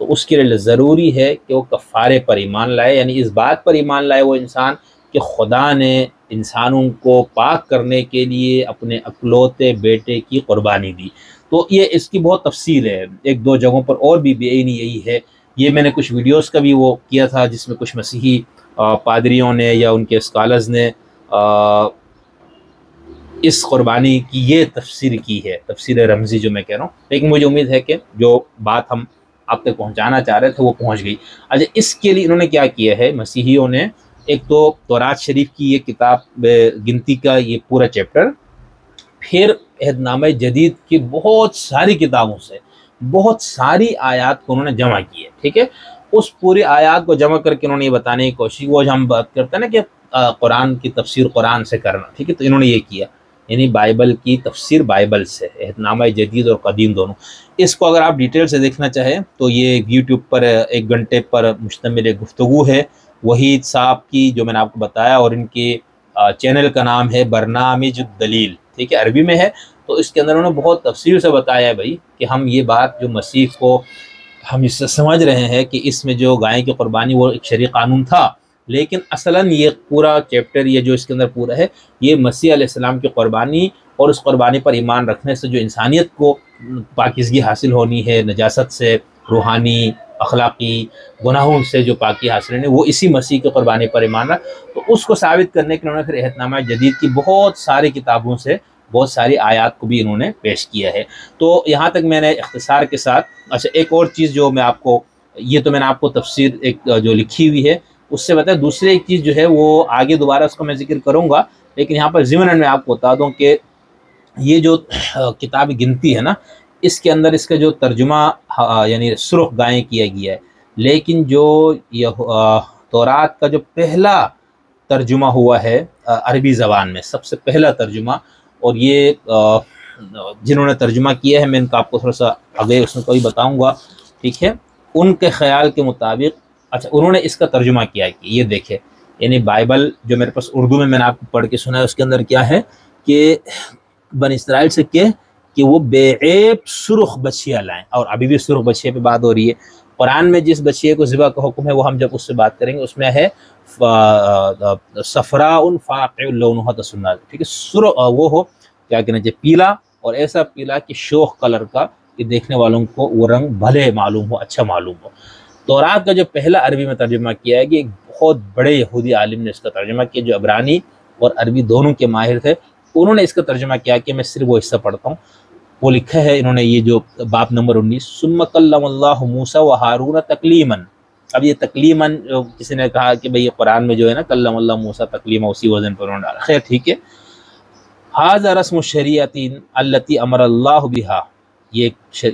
تو اس کے لیے ضروری ہے کہ وہ کفارے پر ایمان لائے، یعنی اس بات پر ایمان لائے وہ انسان کہ خدا نے انسانوں کو پاک کرنے کے لیے اپنے اکلوتے بیٹے کی قربانی دی۔ تو یہ اس کی بہت تفصیل ہے، ایک دو جگہوں پر اور بھی بےعینی یہی ہے۔ یہ میں نے کچھ ویڈیوز کا بھی وہ کیا تھا جس میں کچھ مسیحی پادریوں نے یا ان کے اسکالرز نے اس قربانی کی یہ تفسیر کی ہے، تفسیر رمزی جو میں کہہ رہا ہوں، لیکن مجھے امید ہے کہ جو بات ہم آپ تک پہنچانا چاہ رہے تھے وہ پہنچ گئی۔ اچھا، اس کے لیے انہوں نے کیا کیا ہے مسیحیوں نے، ایک تو تورات شریف کی یہ کتاب گنتی کا یہ پورا چیپٹر، پھر عہد نامہ جدید کی بہت ساری کتابوں سے بہت ساری آیات کو انہوں نے جمع کی ہے، ٹھیک ہے۔ اس پوری آیات کو جمع کر کے انہوں نے یہ بتانے کی کوشش، وہ ہم بات کرتے ہیں نا کہ قرآن کی تفسیر قرآن سے کرنا، ٹھیک ہے، تو انہوں نے یہ کیا، یعنی بائبل کی تفسیر بائبل سے، عہد نامہ جدید اور قدیم دونوں۔ اس کو اگر آپ ڈیٹیل سے دیکھنا چاہیں تو یہ یوٹیوب پر 1 گھنٹے پر مشتمل ایک گفتگو ہے وحید صاحب کی جو میں نے آپ کو بتایا، اور ان کے چینل کا نام ہے برنامج الدلیل، ٹھیک ہے، عربی میں ہے۔ تو اس کے اندر انہوں نے بہت تفصیل سے بتایا ہے بھائی کہ ہم یہ بات جو مسیح کو ہم اس سے سمجھ رہے ہیں کہ اس میں جو گائے کی قربانی وہ ایک شرعی قانون تھا، لیکن اصلاً یہ پورا چیپٹر یہ جو اس کے اندر پورا ہے یہ مسیح علیہ السلام کی قربانی اور اس قربانی پر ایمان رکھنے سے جو انسانیت کو پاکیزگی حاصل ہونی ہے، نجاست سے، روحانی اخلاقی گناہوں سے جو پاکی حاصل ہے، وہ اسی مسیح کی قربانی پر ایمان رکھ، تو اس کو ثابت کرنے کے لیے انہوں نے پھر عہد نامہ جدید کی بہت ساری کتابوں سے بہت ساری آیات کو بھی انہوں نے پیش کیا ہے۔ تو یہاں تک میں نے اختصار کے ساتھ، اچھا ایک اور چیز جو میں آپ کو، یہ تو میں نے آپ کو تفسیر ایک جو لکھی ہوئی ہے اس سے بتایا، دوسری ایک چیز جو ہے وہ آگے دوبارہ اس کو میں ذکر کروں گا، لیکن یہاں پر ضمن میں آپ کو بتا دوں کہ یہ جو کتاب گنتی ہے نا، اس کے اندر اس کا جو ترجمہ یعنی سرخ گائیں کیا گیا ہے، لیکن جو تورات کا جو پہلا ترجمہ ہوا ہے عربی زبان میں، سب سے پہلا ترجمہ، اور یہ جنہوں نے ترجمہ کیا ہے میں ان کا آپ کو تھوڑا سا آگے اس میں کوئی بتاؤں گا، ٹھیک ہے، ان کے خیال کے مطابق، اچھا انہوں نے اس کا ترجمہ کیا ہے کہ یہ دیکھیں، یعنی بائبل جو میرے پاس اردو میں نے آپ کو پڑھ کے سنا ہے، اس کے اندر کیا ہے کہ بنی اسرائیل سے کہ وہ بے عیب سرخ بچھیاں لائیں، اور ابھی بھی سرخ بچھیے پہ بات ہو رہی ہے۔ قرآن میں جس بچھیے کو ذبح کا حکم ہے وہ ہم جب اس سے بات کریں گے، اس میں ہے صفراء فاقع لونھا تسنّا، ٹھیک ہے، سرخ وہ ہو کیا کہنا چاہیے، پیلا، اور ایسا پیلا کہ شوخ کلر کا، کہ دیکھنے والوں کو وہ رنگ بھلے معلوم ہو، اچھا معلوم ہو۔ تورات کا جو پہلا عربی میں ترجمہ کیا ہے کہ ایک بہت بڑے یہودی عالم نے اس کا ترجمہ کیا جو عبرانی اور عربی دونوں کے ماہر تھے، انہوں نے اس کا ترجمہ کیا کہ میں صرف وہ حصہ پڑھتا ہوں۔ وہ لکھا ہے انہوں نے، یہ جو باب نمبر 19، ثم کلم اللہ موسیٰ وہارون تکلیما، اب یہ تکلیما کسی نے کہا کہ بھئی قرآن میں جو ہے نا کلم اللہ موسیٰ تکلیما، اسی وزن پر انہوں نے ڈالا، خیر ٹھیک ہے۔ ھذا رسم الشریعۃ التی امر اللہ بہا، یہ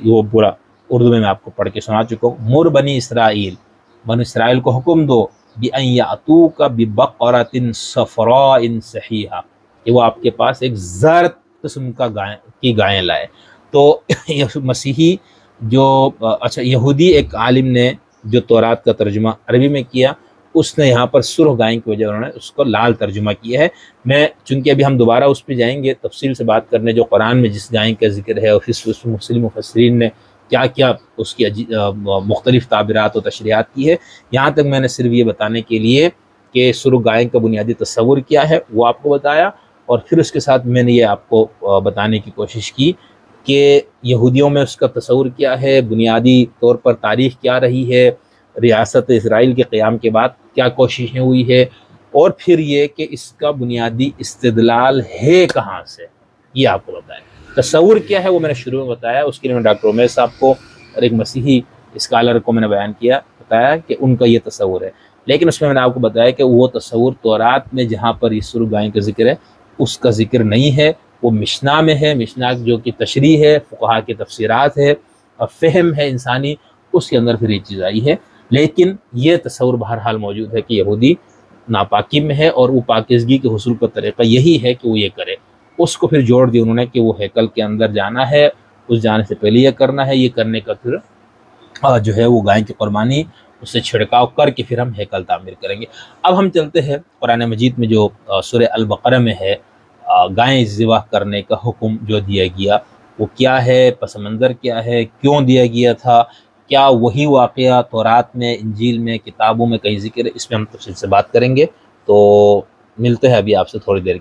وہ پورا اردو میں آپ کو پڑھ کے سنا چکا ہوں۔ مر بنی اسرائیل، بنی اسرائیل کو حکم دو، بأن یأتوک ببقرۃ صفراء صحیحہ، کہ وہ آپ کے پاس ایک زرد قسم کا گائیں لائے۔ تو مسیحی جو اچھا یہودی ایک عالم نے جو تورات کا ترجمہ عربی میں کیا، اس نے یہاں پر سرخ گائیں کی وجہ انہوں نے اس کو لال ترجمہ کیا ہے۔ میں چونکہ ابھی ہم دوبارہ اس پہ جائیں گے تفصیل سے بات کرنے جو قرآن میں جس گائیں کا ذکر ہے، اور پھر اس مسلم مفسرین نے کیا کیا اس کی مختلف تعبیرات و تشریحات کی ہے، یہاں تک میں نے صرف یہ بتانے کے لیے کہ سرخ گائیں کا بنیادی تصور کیا ہے وہ آپ کو بتایا، اور پھر اس کے ساتھ میں نے یہ آپ کو بتانے کی کوشش کی کہ یہودیوں میں اس کا تصور کیا ہے، بنیادی طور پر تاریخ کیا رہی ہے، ریاست اسرائیل کے قیام کے بعد کیا کوششیں ہوئی ہے، اور پھر یہ کہ اس کا بنیادی استدلال ہے کہاں سے، یہ آپ کو بتایا۔ تصور کیا ہے وہ میں نے شروع میں بتایا، اس کے لیے میں ڈاکٹر عمیر صاحب کو اور ایک مسیحی اسکالر کو میں نے بیان کیا، بتایا کہ ان کا یہ تصور ہے، لیکن اس میں نے آپ کو بتایا کہ وہ تصور تورات میں جہاں پر یہ سرخ گائیں کا ذکر ہے اس کا ذکر نہیں ہے، وہ مشنا میں ہے، مشنا جو کہ تشریح ہے، فقہا کی تفسیرات ہے اور فہم ہے انسانی، اس کے اندر پھر یہ چیز آئی ہے، لیکن یہ تصور بہرحال موجود ہے کہ یہودی ناپاکی میں ہے اور وہ پاکیزگی کے حصول کا طریقہ یہی ہے کہ وہ یہ کرے، اس کو پھر جوڑ دیا انہوں نے کہ وہ ہیکل کے اندر جانا ہے، اس جانے سے پہلے یہ کرنا ہے، یہ کرنے کا پھر جو ہے وہ گائیں کی قربانی اس سے چھڑکاؤ کر کے پھر ہم ہیکل تعمیر کریں گے۔ اب ہم چلتے ہیں قرآن مجید میں جو سورہ البقرہ میں ہے، گائیں ذبح کرنے کا حکم جو دیا گیا وہ کیا ہے، پس منظر کیا ہے، کیوں دیا گیا تھا، کیا وہی واقعہ تورات میں، انجیل میں، کتابوں میں کہیں ذکر ہے؟ اس میں ہم تفصیل سے بات کریں گے۔ تو ملتے ہیں ابھی آپ سے تھوڑی دیر